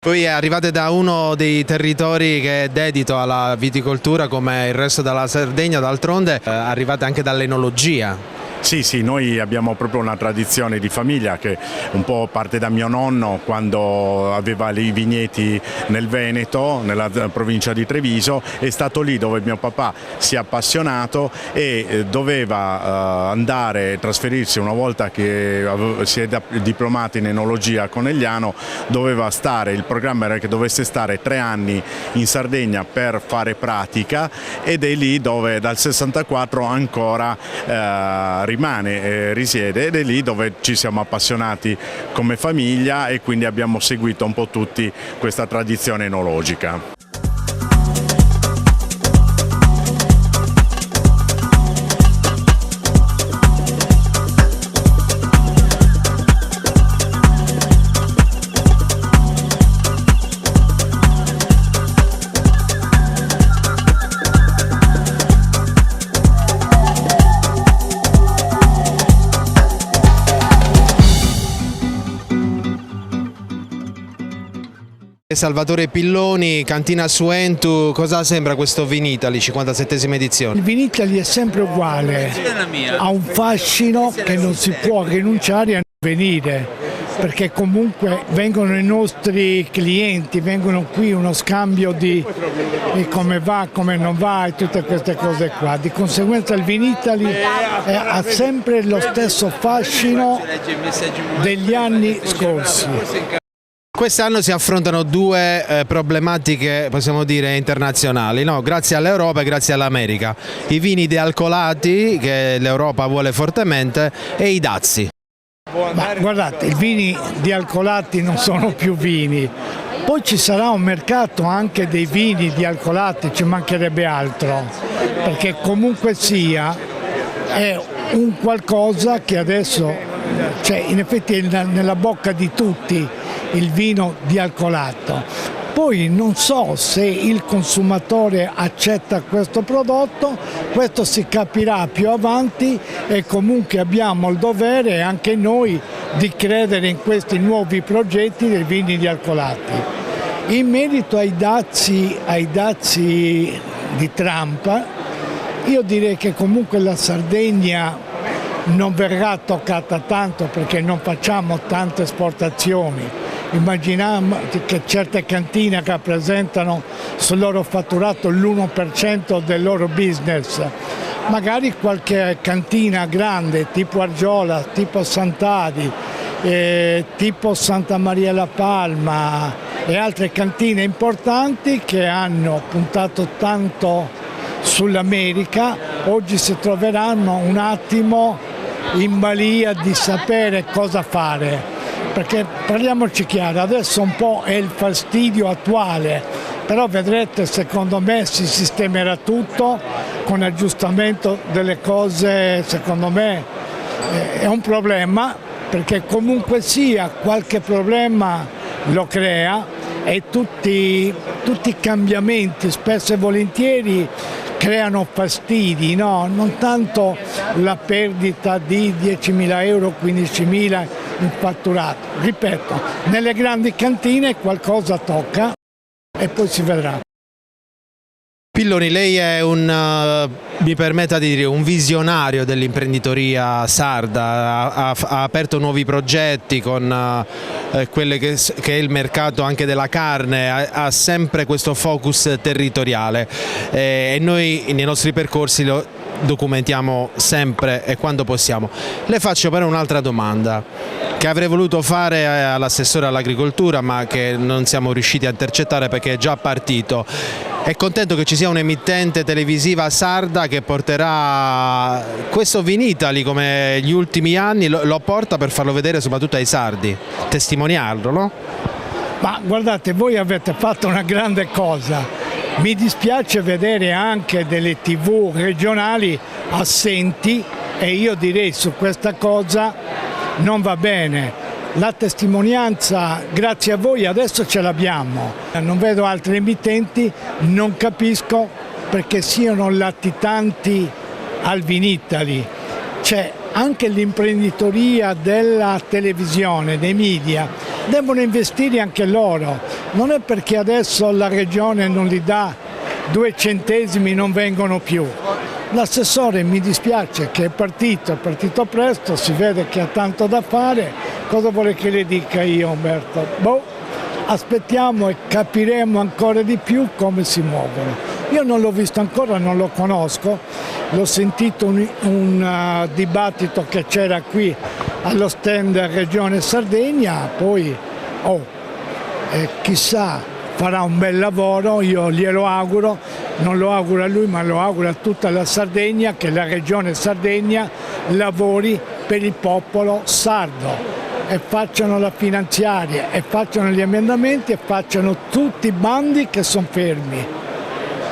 Voi arrivate da uno dei territori che è dedito alla viticoltura come il resto della Sardegna, d'altronde arrivate anche dall'enologia. Sì, noi abbiamo proprio una tradizione di famiglia che un po' parte da mio nonno quando aveva i vigneti nel Veneto, nella provincia di Treviso. È stato lì dove mio papà si è appassionato e doveva andare, trasferirsi una volta che si è diplomato in enologia a Conegliano, doveva stare, il programma era che dovesse stare 3 anni in Sardegna per fare pratica, ed è lì dove dal 64 ancora risiede, ed è lì dove ci siamo appassionati come famiglia e quindi abbiamo seguito un po' tutti questa tradizione enologica. Salvatore Pilloni, Cantina Suentu, cosa sembra questo Vinitaly, 57esima edizione? Il Vinitaly è sempre uguale, ha un fascino che non si può rinunciare a venire, perché comunque vengono i nostri clienti, vengono qui uno scambio di come va, come non va e tutte queste cose qua. Di conseguenza il Vinitaly ha sempre lo stesso fascino degli anni scorsi. Quest'anno si affrontano due problematiche, possiamo dire, internazionali, no? Grazie all'Europa e grazie all'America. I vini dealcolati, che l'Europa vuole fortemente, e i dazi. Ma guardate, i vini dealcolati non sono più vini. Poi ci sarà un mercato anche dei vini dealcolati, ci mancherebbe altro, perché comunque sia è un qualcosa che adesso, cioè, in effetti è nella bocca di tutti, il vino dealcolato. Poi non so se il consumatore accetta questo prodotto, questo si capirà più avanti, e comunque abbiamo il dovere anche noi di credere in questi nuovi progetti dei vini dealcolati. In merito ai dazi di Trump, io direi che comunque la Sardegna non verrà toccata tanto perché non facciamo tante esportazioni. Immaginiamo che certe cantine rappresentano sul loro fatturato l'1% del loro business. Magari qualche cantina grande tipo Argiola, tipo Sant'Adi, tipo Santa Maria la Palma e altre cantine importanti che hanno puntato tanto sull'America, oggi si troveranno un attimo in balia di sapere cosa fare, perché parliamoci chiaro, adesso un po' è il fastidio attuale, però vedrete, secondo me si sistemerà tutto con aggiustamento delle cose. Secondo me è un problema, perché comunque sia qualche problema lo crea, e tutti i cambiamenti spesso e volentieri creano fastidi, no? Non tanto la perdita di 10.000 euro, 15.000 in fatturato. Ripeto, nelle grandi cantine qualcosa tocca e poi si vedrà. Pilloni, lei è mi permetta di dire, un visionario dell'imprenditoria sarda, ha aperto nuovi progetti con quello che è il mercato anche della carne, ha sempre questo focus territoriale e noi nei nostri percorsi lo documentiamo sempre e quando possiamo. Le faccio però un'altra domanda che avrei voluto fare all'assessore all'agricoltura, ma che non siamo riusciti a intercettare perché è già partito. È contento che ci sia un'emittente televisiva sarda che porterà questo Vinitaly, come gli ultimi anni, lo porta per farlo vedere soprattutto ai sardi, testimoniarlo, no? Ma guardate, voi avete fatto una grande cosa. Mi dispiace vedere anche delle TV regionali assenti, e io direi su questa cosa non va bene. La testimonianza, grazie a voi, adesso ce l'abbiamo. Non vedo altri emittenti, non capisco perché siano latitanti al Vinitaly. C'è anche l'imprenditoria della televisione, dei media, devono investire anche loro. Non è perché adesso la regione non li dà 2 centesimi, non vengono più. L'assessore, mi dispiace che è partito presto, si vede che ha tanto da fare. Cosa vuole che le dica io, Umberto? Aspettiamo e capiremo ancora di più come si muovono. Io non l'ho visto ancora, non lo conosco, l'ho sentito un dibattito che c'era qui allo stand Regione Sardegna, poi chissà, farà un bel lavoro, io glielo auguro, non lo auguro a lui ma lo auguro a tutta la Sardegna, che la Regione Sardegna lavori per il popolo sardo e facciano la finanziaria e facciano gli emendamenti e facciano tutti i bandi che sono fermi.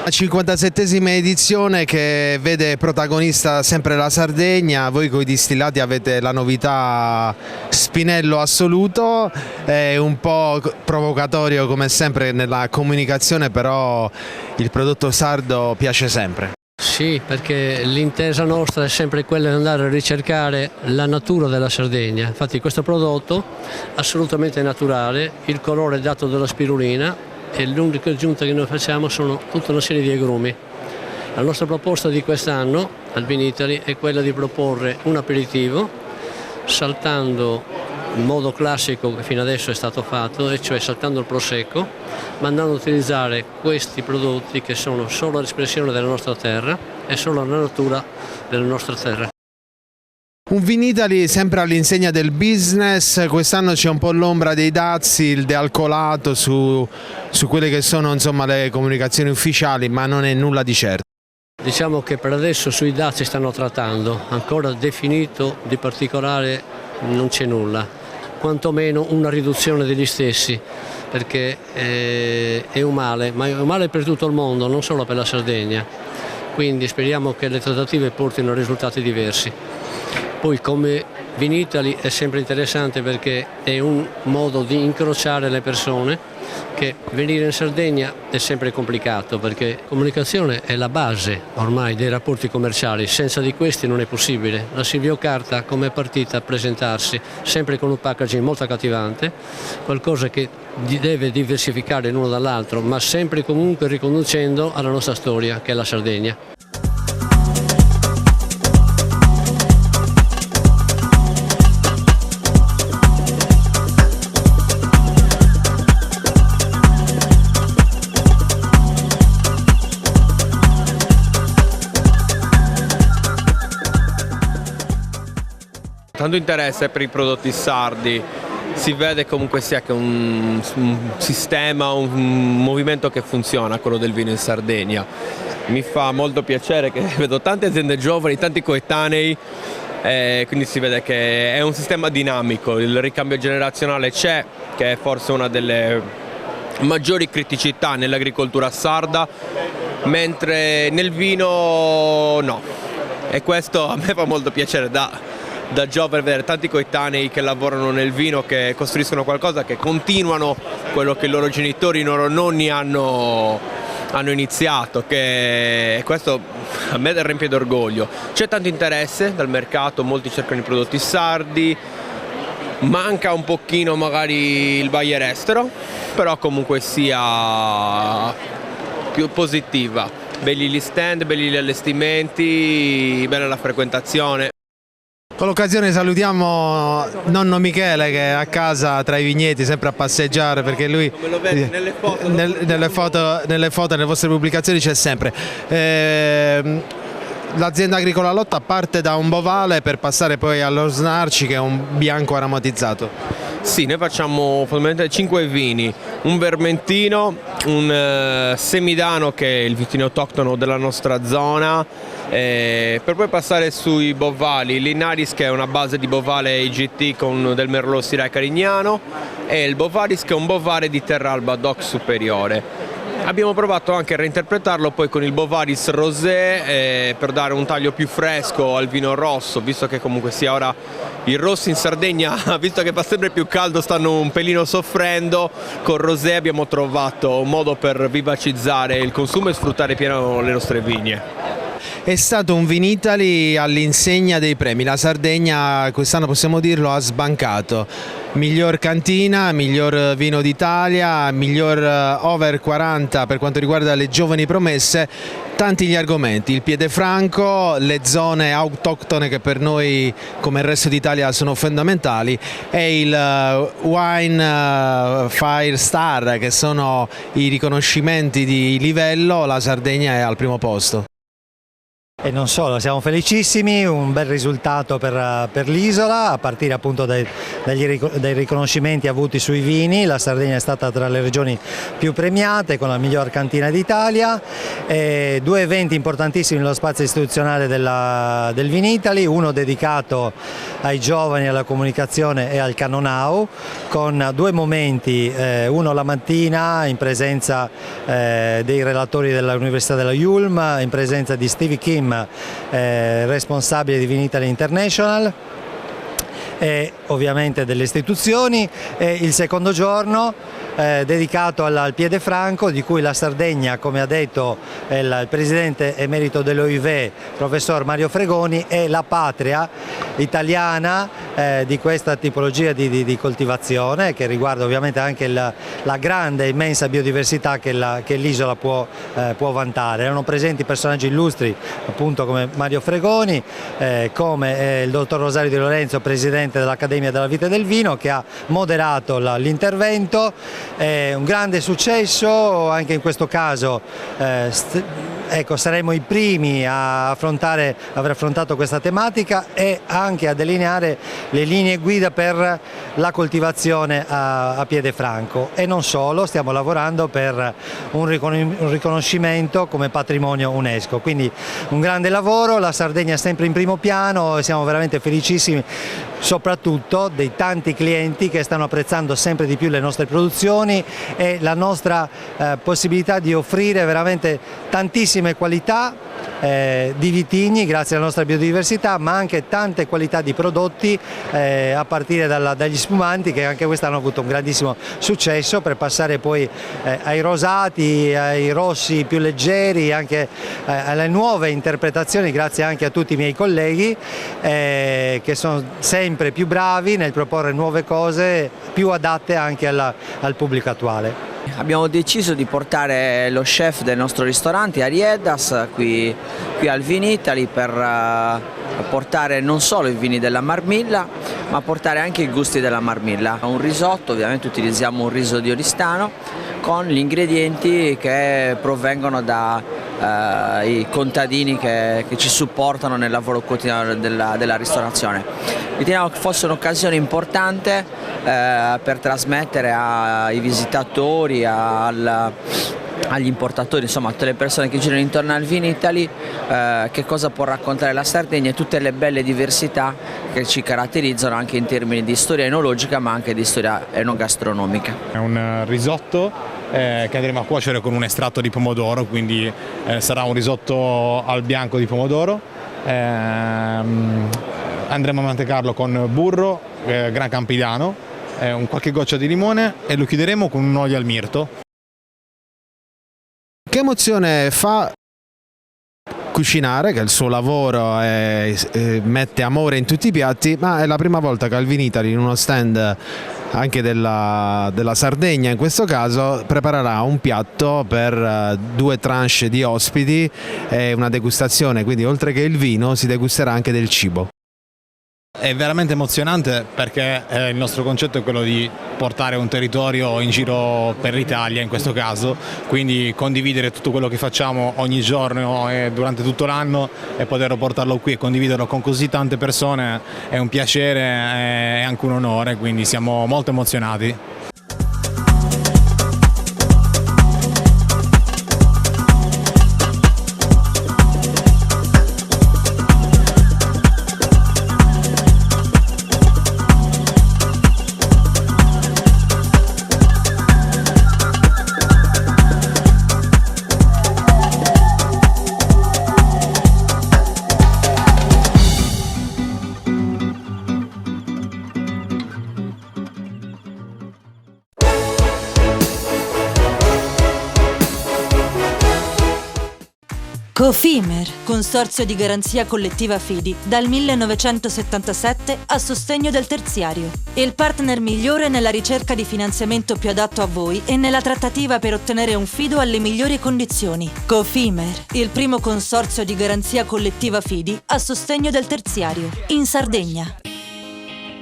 La 57esima edizione che vede protagonista sempre la Sardegna, voi con i distillati avete la novità Spinello assoluto, è un po' provocatorio come sempre nella comunicazione, però il prodotto sardo piace sempre. Sì, perché l'intesa nostra è sempre quella di andare a ricercare la natura della Sardegna. Infatti questo prodotto assolutamente naturale, il colore dato dalla spirulina, e l'unica aggiunta che noi facciamo sono tutta una serie di agrumi. La nostra proposta di quest'anno al Vinitaly è quella di proporre un aperitivo saltando il modo classico che fino adesso è stato fatto, e cioè saltando il prosecco, ma andando a utilizzare questi prodotti che sono solo l'espressione della nostra terra e solo la natura della nostra terra. Un Vinitaly sempre all'insegna del business, quest'anno c'è un po' l'ombra dei dazi, il dealcolato su quelle che sono insomma le comunicazioni ufficiali, ma non è nulla di certo. Diciamo che per adesso sui dazi stanno trattando, ancora definito di particolare non c'è nulla, quantomeno una riduzione degli stessi, perché è un male, ma è un male per tutto il mondo, non solo per la Sardegna, quindi speriamo che le trattative portino a risultati diversi. Poi come Vinitaly è sempre interessante perché è un modo di incrociare le persone, che venire in Sardegna è sempre complicato perché la comunicazione è la base ormai dei rapporti commerciali, senza di questi non è possibile. La Silvio Carta come è partita a presentarsi sempre con un packaging molto accattivante, qualcosa che deve diversificare l'uno dall'altro, ma sempre comunque riconducendo alla nostra storia che è la Sardegna. Tanto interesse per i prodotti sardi, si vede comunque sia che è un sistema, un movimento che funziona, quello del vino in Sardegna. Mi fa molto piacere che vedo tante aziende giovani, tanti coetanei, quindi si vede che è un sistema dinamico, il ricambio generazionale c'è, che è forse una delle maggiori criticità nell'agricoltura sarda, mentre nel vino no. E questo a me fa molto piacere da giovane vedere tanti coetanei che lavorano nel vino, che costruiscono qualcosa, che continuano quello che i loro genitori, i loro nonni hanno iniziato, che questo a me riempie d'orgoglio. C'è tanto interesse dal mercato, molti cercano i prodotti sardi, manca un pochino magari il buyer estero, però comunque sia più positiva. Belli gli stand, belli gli allestimenti, bella la frequentazione. Con l'occasione salutiamo nonno Michele che è a casa tra i vigneti sempre a passeggiare, perché lui come lo vedi nelle foto, nelle vostre pubblicazioni c'è sempre. L'azienda agricola Lotta parte da un bovale per passare poi allo Snarci, che è un bianco aromatizzato. Sì, noi facciamo fondamentalmente 5 vini, un vermentino, un semidano che è il vitino autoctono della nostra zona, per poi passare sui bovali, l'Inaris che è una base di bovale IGT con del Merlot Syrah Carignano e il Bovaris che è un bovare di Terralba DOC superiore. Abbiamo provato anche a reinterpretarlo poi con il Bovaris Rosé per dare un taglio più fresco al vino rosso, visto che comunque sia ora i rossi in Sardegna, visto che fa sempre più caldo, stanno un pelino soffrendo. Con Rosé abbiamo trovato un modo per vivacizzare il consumo e sfruttare pieno le nostre vigne. È stato un Vinitaly all'insegna dei premi, la Sardegna quest'anno possiamo dirlo ha sbancato, miglior cantina, miglior vino d'Italia, miglior over 40 per quanto riguarda le giovani promesse, tanti gli argomenti, il piede franco, le zone autoctone che per noi come il resto d'Italia sono fondamentali e il Wine Fire Star che sono i riconoscimenti di livello, la Sardegna è al primo posto. E non solo, siamo felicissimi, un bel risultato per l'isola, a partire appunto dai riconoscimenti avuti sui vini. La Sardegna è stata tra le regioni più premiate con la miglior cantina d'Italia, 2 eventi importantissimi nello spazio istituzionale del Vinitaly, uno dedicato ai giovani, alla comunicazione e al Cannonau, con 2 momenti, uno la mattina in presenza dei relatori dell'Università della Ulm, in presenza di Stevie Kim, responsabile di Vinitaly International e ovviamente delle istituzioni, e il secondo giorno dedicato al piede franco, di cui la Sardegna, come ha detto il presidente emerito dell'OIV, professor Mario Fregoni, è la patria italiana di questa tipologia di coltivazione, che riguarda ovviamente anche la grande, immensa biodiversità che l'isola può vantare. Erano presenti personaggi illustri appunto come Mario Fregoni, come il dottor Rosario Di Lorenzo, presidente dell'Accademia della Vite del Vino, che ha moderato l'intervento. Un grande successo anche in questo caso, ecco, saremo i primi a aver affrontato questa tematica e anche a delineare le linee guida per la coltivazione a piede franco, e non solo, stiamo lavorando per un riconoscimento come patrimonio UNESCO, quindi un grande lavoro. La Sardegna è sempre in primo piano e siamo veramente felicissimi soprattutto dei tanti clienti che stanno apprezzando sempre di più le nostre produzioni e la nostra possibilità di offrire veramente tantissime qualità di vitigni grazie alla nostra biodiversità, ma anche tante qualità di prodotti a partire dagli spumanti, che anche quest'anno hanno avuto un grandissimo successo, per passare poi ai rosati, ai rossi più leggeri, anche alle nuove interpretazioni, grazie anche a tutti i miei colleghi che sono sempre più bravi nel proporre nuove cose più adatte anche al pubblico attuale. Abbiamo deciso di portare lo chef del nostro ristorante, Ariedas, qui al Vinitaly per portare non solo i vini della Marmilla, ma portare anche i gusti della Marmilla. Un risotto, ovviamente utilizziamo un riso di Oristano con gli ingredienti che provengono dai contadini che ci supportano nel lavoro quotidiano della ristorazione. Riteniamo che fosse un'occasione importante per trasmettere ai visitatori, agli importatori, insomma a tutte le persone che girano intorno al Vinitaly, che cosa può raccontare la Sardegna e tutte le belle diversità che ci caratterizzano anche in termini di storia enologica ma anche di storia enogastronomica. È un risotto che andremo a cuocere con un estratto di pomodoro, quindi sarà un risotto al bianco di pomodoro. Andremo a mantecarlo con burro, Gran Campidano, un qualche goccia di limone e lo chiuderemo con un olio al mirto. Che emozione fa cucinare, che il suo lavoro mette amore in tutti i piatti, ma è la prima volta che al Vinitaly, in uno stand anche della Sardegna in questo caso, preparerà un piatto per 2 tranche di ospiti e una degustazione, quindi oltre che il vino si degusterà anche del cibo. È veramente emozionante perché il nostro concetto è quello di portare un territorio in giro per l'Italia in questo caso, quindi condividere tutto quello che facciamo ogni giorno e durante tutto l'anno e poterlo portarlo qui e condividerlo con così tante persone è un piacere e anche un onore, quindi siamo molto emozionati. Cofimer, consorzio di garanzia collettiva Fidi, dal 1977 a sostegno del terziario. Il partner migliore nella ricerca di finanziamento più adatto a voi e nella trattativa per ottenere un fido alle migliori condizioni. Cofimer, il primo consorzio di garanzia collettiva Fidi a sostegno del terziario, in Sardegna.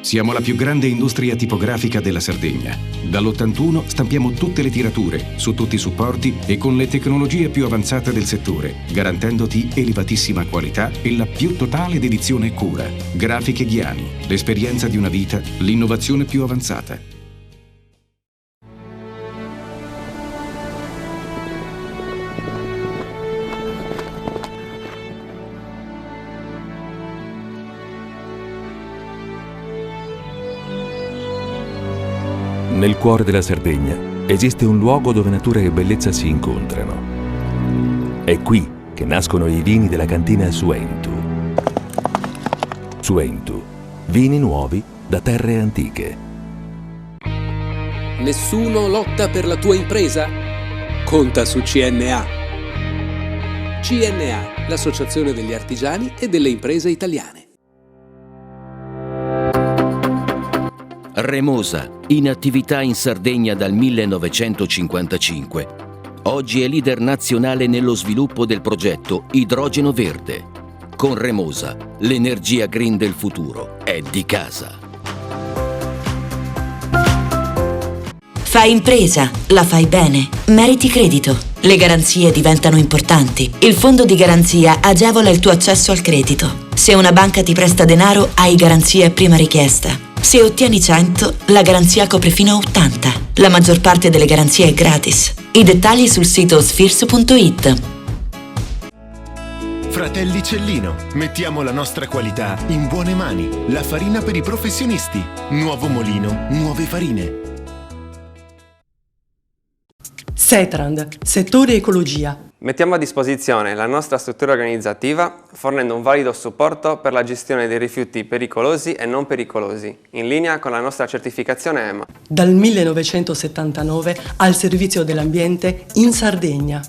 Siamo la più grande industria tipografica della Sardegna. Dall'81 stampiamo tutte le tirature, su tutti i supporti e con le tecnologie più avanzate del settore, garantendoti elevatissima qualità e la più totale dedizione e cura. Grafiche Ghiani, l'esperienza di una vita, l'innovazione più avanzata. Nel cuore della Sardegna esiste un luogo dove natura e bellezza si incontrano. È qui che nascono i vini della cantina Suentu. Suentu, vini nuovi da terre antiche. Nessuno lotta per la tua impresa? Conta su CNA. CNA, l'associazione degli artigiani e delle imprese italiane. Remosa, in attività in Sardegna dal 1955. Oggi è leader nazionale nello sviluppo del progetto Idrogeno Verde. Con Remosa, l'energia green del futuro è di casa. Fai impresa, la fai bene, meriti credito. Le garanzie diventano importanti. Il fondo di garanzia agevola il tuo accesso al credito. Se una banca ti presta denaro, hai garanzia a prima richiesta. Se ottieni 100, la garanzia copre fino a 80. La maggior parte delle garanzie è gratis. I dettagli sul sito sfirso.it. Fratelli Cellino, mettiamo la nostra qualità in buone mani. La farina per i professionisti. Nuovo molino, nuove farine. Setrand, settore ecologia. Mettiamo a disposizione la nostra struttura organizzativa fornendo un valido supporto per la gestione dei rifiuti pericolosi e non pericolosi, in linea con la nostra certificazione EMA. Dal 1979 al servizio dell'ambiente in Sardegna.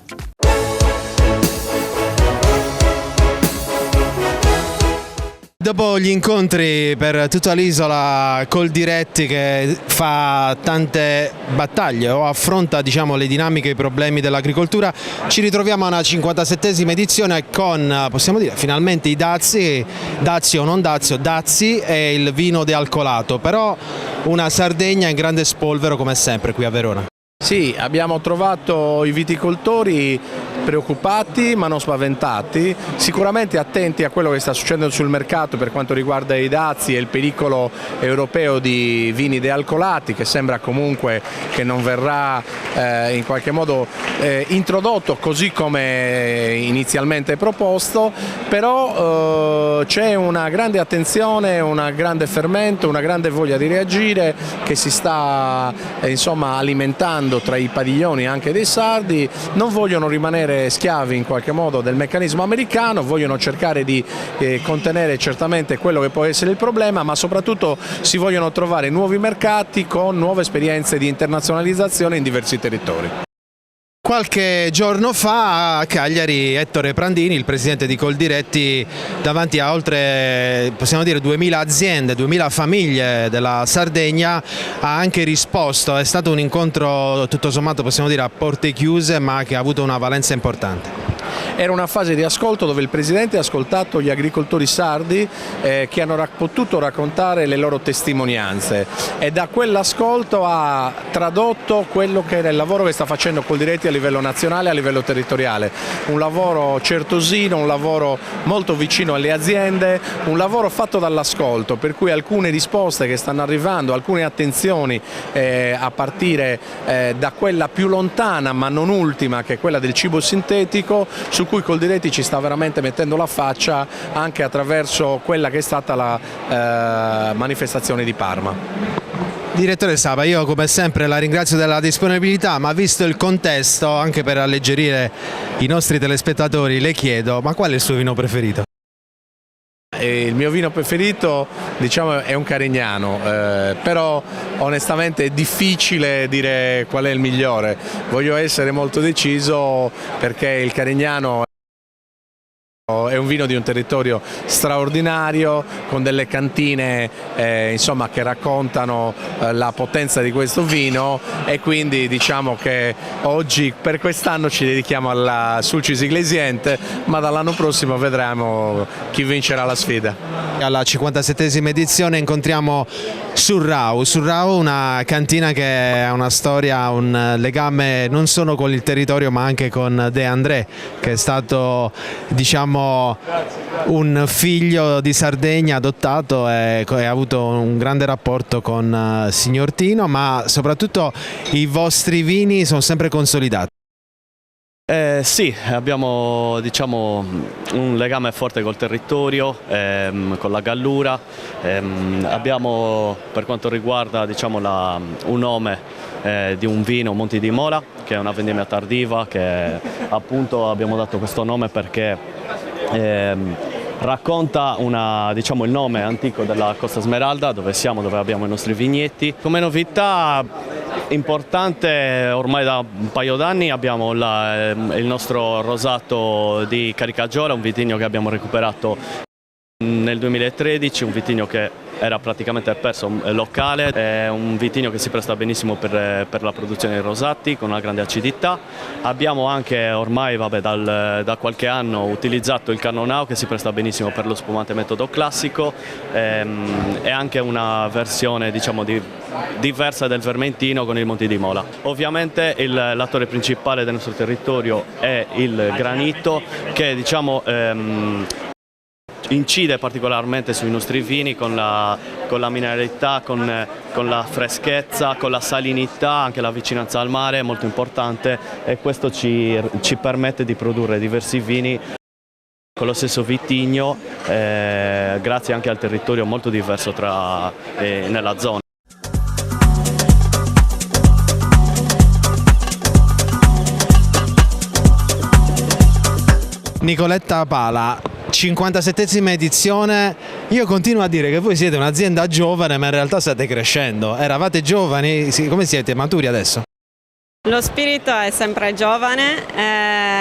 The dopo gli incontri per tutta l'isola, Coldiretti che fa tante battaglie o affronta, diciamo, le dinamiche e i problemi dell'agricoltura, ci ritroviamo a una 57esima edizione con, possiamo dire, finalmente i dazi, dazi o non dazi, dazi e il vino dealcolato, però una Sardegna in grande spolvero come sempre qui a Verona. Sì, abbiamo trovato i viticoltori preoccupati ma non spaventati, sicuramente attenti a quello che sta succedendo sul mercato per quanto riguarda i dazi e il pericolo europeo di vini dealcolati, che sembra comunque che non verrà in qualche modo introdotto così come inizialmente proposto, però c'è una grande attenzione, una grande fermento, una grande voglia di reagire che si sta insomma alimentando tra i padiglioni anche dei sardi. Non vogliono rimanere schiavi in qualche modo del meccanismo americano, vogliono cercare di contenere certamente quello che può essere il problema, ma soprattutto si vogliono trovare nuovi mercati con nuove esperienze di internazionalizzazione in diversi territori. Qualche giorno fa a Cagliari Ettore Prandini, il presidente di Coldiretti, davanti a oltre, possiamo dire, 2000 aziende, 2000 famiglie della Sardegna, ha anche risposto. È stato un incontro tutto sommato, possiamo dire, a porte chiuse, ma che ha avuto una valenza importante. Era una fase di ascolto dove il Presidente ha ascoltato gli agricoltori sardi che hanno potuto raccontare le loro testimonianze, e da quell'ascolto ha tradotto quello che era il lavoro che sta facendo Coldiretti a livello nazionale e a livello territoriale. Un lavoro certosino, un lavoro molto vicino alle aziende, un lavoro fatto dall'ascolto, per cui alcune risposte che stanno arrivando, alcune attenzioni a partire da quella più lontana ma non ultima, che è quella del cibo sintetico, su cui Coldiretti ci sta veramente mettendo la faccia anche attraverso quella che è stata la manifestazione di Parma. Direttore Saba, io come sempre la ringrazio della disponibilità, ma visto il contesto, anche per alleggerire i nostri telespettatori, le chiedo, ma qual è il suo vino preferito? Il mio vino preferito, diciamo, è un Carignano, però onestamente è difficile dire qual è il migliore. Voglio essere molto deciso perché il Carignano è un vino di un territorio straordinario, con delle cantine insomma, che raccontano la potenza di questo vino, e quindi diciamo che oggi per quest'anno ci dedichiamo alla Sulcis Iglesiente, ma dall'anno prossimo vedremo chi vincerà la sfida. Alla 57esima edizione incontriamo Surrau, una cantina che ha una storia, un legame non solo con il territorio ma anche con De André, che è stato, diciamo, un figlio di Sardegna adottato e ha avuto un grande rapporto con Signor Tino, ma soprattutto i vostri vini sono sempre consolidati. Sì, abbiamo, diciamo, un legame forte col territorio, con la Gallura. Abbiamo, per quanto riguarda, diciamo, un nome di un vino, Monti di Mola, che è una vendemmia tardiva, che appunto abbiamo dato questo nome perché racconta diciamo, il nome antico della Costa Smeralda, dove siamo, dove abbiamo i nostri vigneti. Come novità importante, ormai da un paio d'anni abbiamo il nostro rosato di Caricagiola, un vitigno che abbiamo recuperato nel 2013, un vitigno che era praticamente perso, locale, è un vitigno che si presta benissimo per la produzione di rosati, con una grande acidità. Abbiamo anche ormai da qualche anno utilizzato il Cannonau, che si presta benissimo per lo spumante metodo classico, e anche una versione, diciamo, diversa del Vermentino con il Monti di Mola. Ovviamente l'attore principale del nostro territorio è il granito, che, diciamo, incide particolarmente sui nostri vini con la mineralità, con la freschezza, con la salinità, anche la vicinanza al mare è molto importante, e questo ci permette di produrre diversi vini con lo stesso vitigno, grazie anche al territorio molto diverso nella zona. Nicoletta Pala, 57esima edizione, io continuo a dire che voi siete un'azienda giovane, ma in realtà state crescendo. Eravate giovani, come siete maturi adesso? Lo spirito è sempre giovane,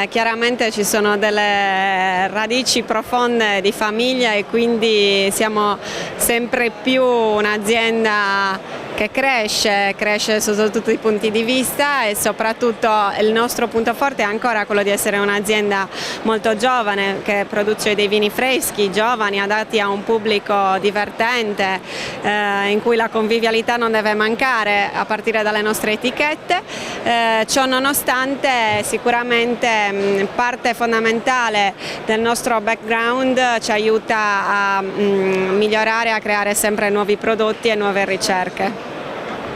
chiaramente ci sono delle radici profonde di famiglia e quindi siamo sempre più un'azienda che cresce sotto tutti i punti di vista e soprattutto il nostro punto forte è ancora quello di essere un'azienda molto giovane che produce dei vini freschi, giovani, adatti a un pubblico divertente, in cui la convivialità non deve mancare a partire dalle nostre etichette. Ciò nonostante sicuramente parte fondamentale del nostro background ci aiuta a migliorare, a creare sempre nuovi prodotti e nuove ricerche.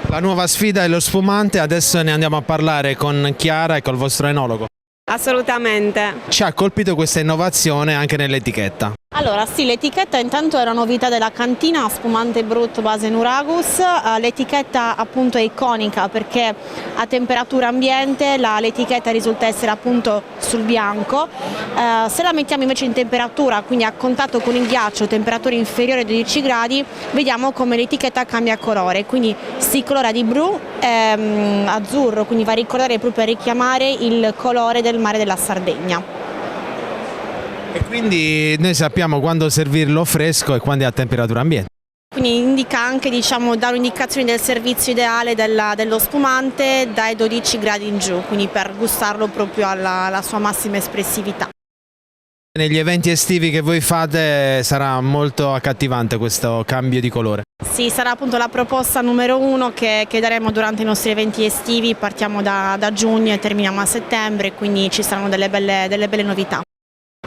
La nuova sfida è lo spumante, adesso ne andiamo a parlare con Chiara e col vostro enologo. Assolutamente. Ci ha colpito questa innovazione anche nell'etichetta. Allora sì, l'etichetta intanto è una novità della cantina, spumante brut base Nuragus. L'etichetta appunto è iconica perché a temperatura ambiente l'etichetta risulta essere appunto sul bianco. Se la mettiamo invece in temperatura, quindi a contatto con il ghiaccio, temperatura inferiore ai 12 gradi, vediamo come l'etichetta cambia colore, quindi si colora di blu azzurro, quindi va a ricordare proprio a richiamare il colore del mare della Sardegna. E quindi noi sappiamo quando servirlo fresco e quando è a temperatura ambiente. Quindi indica anche, dare indicazioni del servizio ideale dello spumante dai 12 gradi in giù, quindi per gustarlo proprio alla sua massima espressività. Negli eventi estivi che voi fate sarà molto accattivante questo cambio di colore. Sì, sarà appunto la proposta numero 1 che daremo durante i nostri eventi estivi, partiamo da giugno e terminiamo a settembre, quindi ci saranno delle belle novità.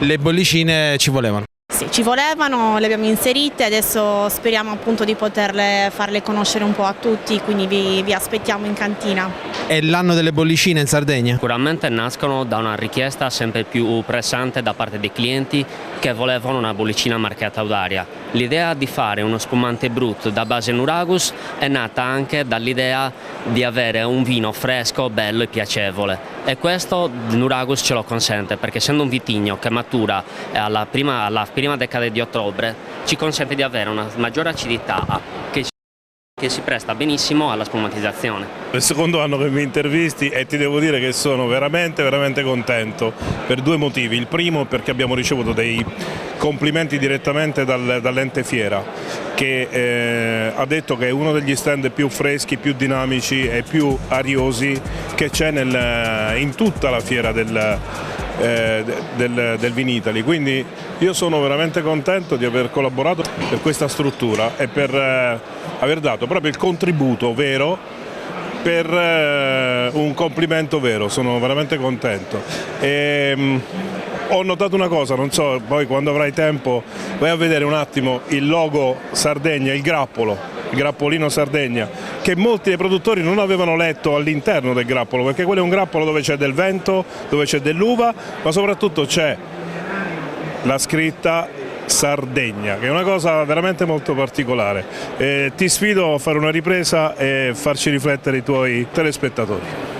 Le bollicine ci volevano? Sì, ci volevano, le abbiamo inserite, adesso speriamo appunto di farle conoscere un po' a tutti, quindi vi aspettiamo in cantina. È l'anno delle bollicine in Sardegna? Sicuramente nascono da una richiesta sempre più pressante da parte dei clienti che volevano una bollicina marchiata Audaria. L'idea di fare uno spumante brut da base Nuragus è nata anche dall'idea di avere un vino fresco, bello e piacevole. E questo Nuragus ce lo consente perché essendo un vitigno che matura alla prima decade di ottobre ci consente di avere una maggiore acidità che si presta benissimo alla spumatizzazione. È il secondo anno che mi intervisti e ti devo dire che sono veramente contento per due motivi. Il primo perché abbiamo ricevuto dei complimenti direttamente dall'ente fiera che ha detto che è uno degli stand più freschi, più dinamici e più ariosi che c'è in tutta la fiera del Vinitaly, quindi io sono veramente contento di aver collaborato per questa struttura e per aver dato proprio il contributo vero per un complimento vero, sono veramente contento. Ho notato una cosa, non so, poi quando avrai tempo vai a vedere un attimo il logo Sardegna, il grappolino Sardegna, che molti dei produttori non avevano letto all'interno del grappolo, perché quello è un grappolo dove c'è del vento, dove c'è dell'uva, ma soprattutto c'è la scritta Sardegna, che è una cosa veramente molto particolare. Ti sfido a fare una ripresa e farci riflettere i tuoi telespettatori.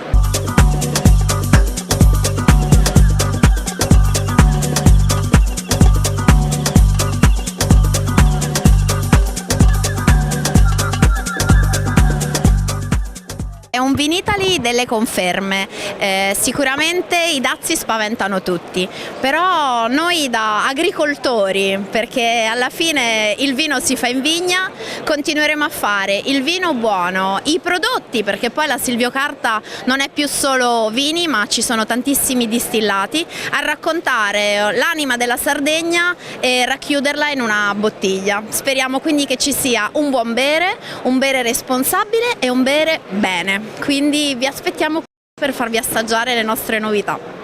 Un Vinitaly delle conferme, sicuramente i dazi spaventano tutti, però noi da agricoltori, perché alla fine il vino si fa in vigna, continueremo a fare il vino buono, i prodotti, perché poi la Silvio-Carta non è più solo vini ma ci sono tantissimi distillati, a raccontare l'anima della Sardegna e racchiuderla in una bottiglia. Speriamo quindi che ci sia un buon bere, un bere responsabile e un bere bene. Quindi vi aspettiamo per farvi assaggiare le nostre novità.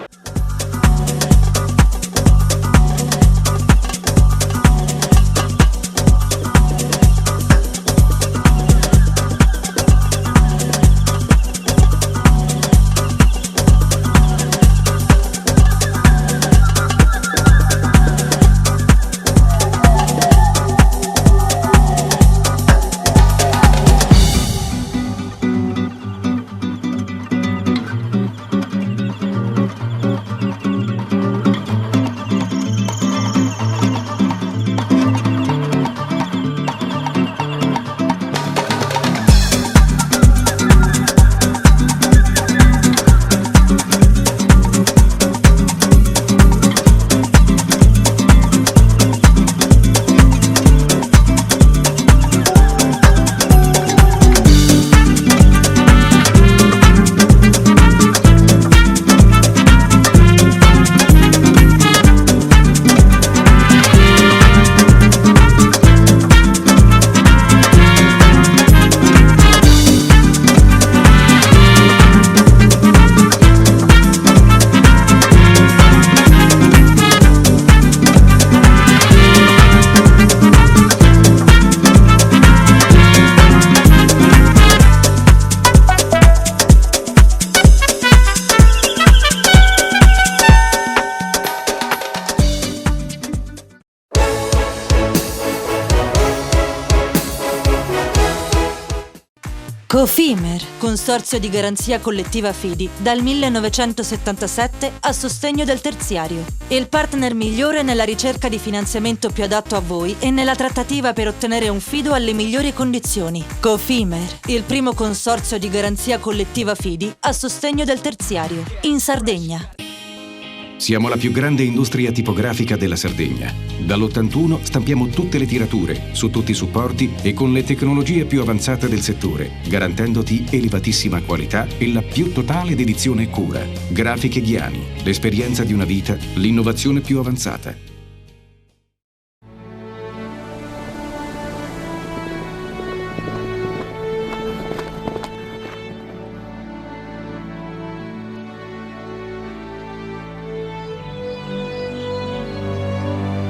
Cofimer, consorzio di garanzia collettiva Fidi, dal 1977 a sostegno del terziario. Il partner migliore nella ricerca di finanziamento più adatto a voi e nella trattativa per ottenere un fido alle migliori condizioni. Cofimer, il primo consorzio di garanzia collettiva Fidi a sostegno del terziario, in Sardegna. Siamo la più grande industria tipografica della Sardegna. Dall'81 stampiamo tutte le tirature, su tutti i supporti e con le tecnologie più avanzate del settore, garantendoti elevatissima qualità e la più totale dedizione e cura. Grafiche Ghiani, l'esperienza di una vita, l'innovazione più avanzata.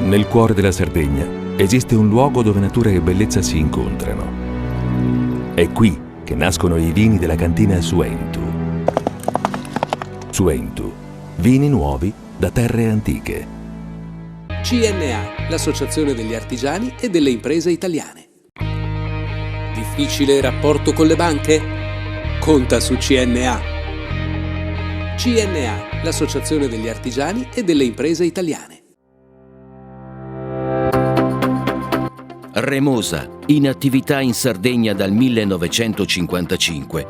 Nel cuore della Sardegna esiste un luogo dove natura e bellezza si incontrano. È qui che nascono i vini della cantina Suentu. Suentu, vini nuovi da terre antiche. CNA, l'Associazione degli Artigiani e delle Imprese Italiane. Difficile rapporto con le banche? Conta su CNA. CNA, l'Associazione degli Artigiani e delle Imprese Italiane. Remosa, in attività in Sardegna dal 1955.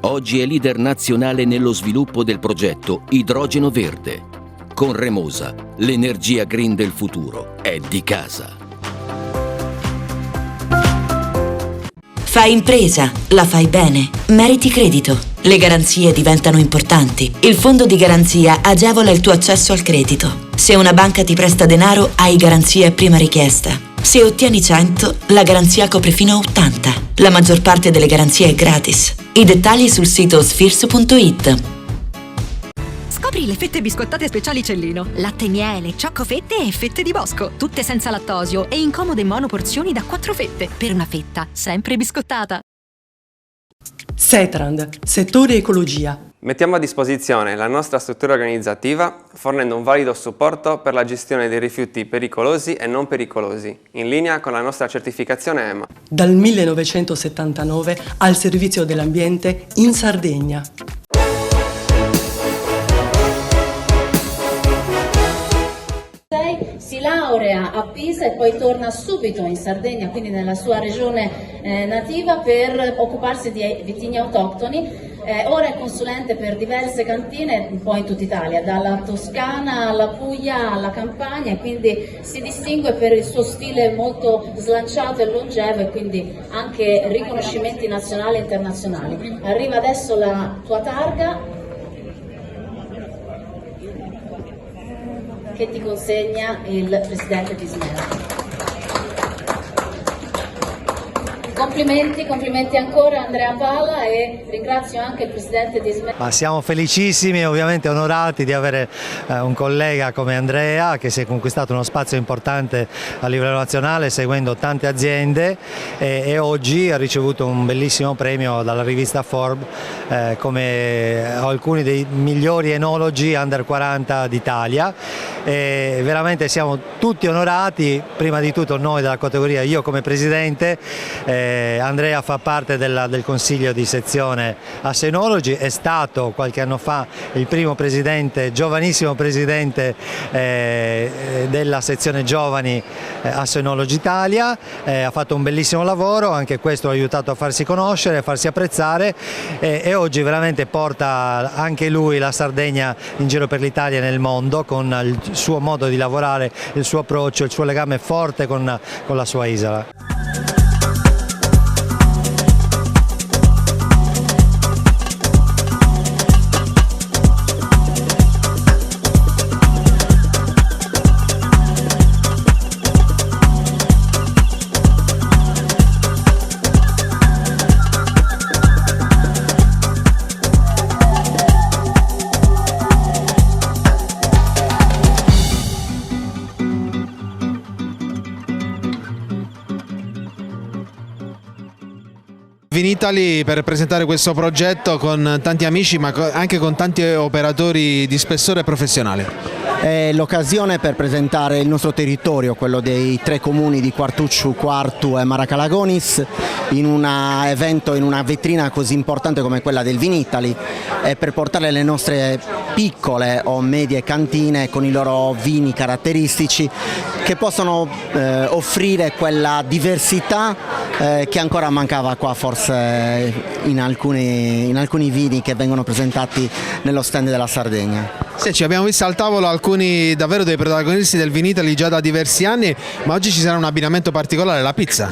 Oggi è leader nazionale nello sviluppo del progetto Idrogeno Verde. Con Remosa, l'energia green del futuro è di casa. Fai impresa, la fai bene, meriti credito. Le garanzie diventano importanti. Il fondo di garanzia agevola il tuo accesso al credito. Se una banca ti presta denaro, hai garanzia a prima richiesta. Se ottieni 100, la garanzia copre fino a 80. La maggior parte delle garanzie è gratis. I dettagli sul sito sfirso.it. Scopri le fette biscottate speciali Cellino. Latte e miele, cioccolafette e fette di bosco. Tutte senza lattosio e in comode monoporzioni da 4 fette. Per una fetta sempre biscottata. Setrand, settore ecologia. Mettiamo a disposizione la nostra struttura organizzativa fornendo un valido supporto per la gestione dei rifiuti pericolosi e non pericolosi, in linea con la nostra certificazione EMA. Dal 1979 al servizio dell'ambiente in Sardegna. Si laurea a Pisa e poi torna subito in Sardegna, quindi nella sua regione nativa, per occuparsi di vitigni autoctoni. Ora è consulente per diverse cantine un po' in tutta Italia, dalla Toscana alla Puglia alla Campania, e quindi si distingue per il suo stile molto slanciato e longevo e quindi anche riconoscimenti nazionali e internazionali. Arriva adesso la tua targa che ti consegna il presidente Dismera. Complimenti ancora Andrea Palla, e ringrazio anche il presidente Dismera. Ma siamo felicissimi e ovviamente onorati di avere un collega come Andrea, che si è conquistato uno spazio importante a livello nazionale seguendo tante aziende, e oggi ha ricevuto un bellissimo premio dalla rivista Forbes come alcuni dei migliori enologi under 40 d'Italia. Veramente siamo tutti onorati, prima di tutto noi della categoria, io come presidente. Andrea fa parte del consiglio di sezione Assenologi, è stato qualche anno fa il primo presidente, giovanissimo presidente della sezione giovani Assenologi Italia, ha fatto un bellissimo lavoro, anche questo l'ha aiutato a farsi conoscere, a farsi apprezzare, e oggi veramente porta anche lui la Sardegna in giro per l'Italia e nel mondo con il suo modo di lavorare, il suo approccio, il suo legame forte con la sua isola. Vinitaly per presentare questo progetto con tanti amici ma anche con tanti operatori di spessore professionali. È l'occasione per presentare il nostro territorio, quello dei 3 comuni di Quartucciu, Quartu e Maracalagonis, in un evento, in una vetrina così importante come quella del Vinitaly, e per portare le nostre piccole o medie cantine con i loro vini caratteristici che possono offrire quella diversità che ancora mancava qua forse in alcuni vini che vengono presentati nello stand della Sardegna. Sì, ci abbiamo visto al tavolo alcuni davvero dei protagonisti del Vinitaly già da diversi anni, ma oggi ci sarà un abbinamento particolare, la pizza.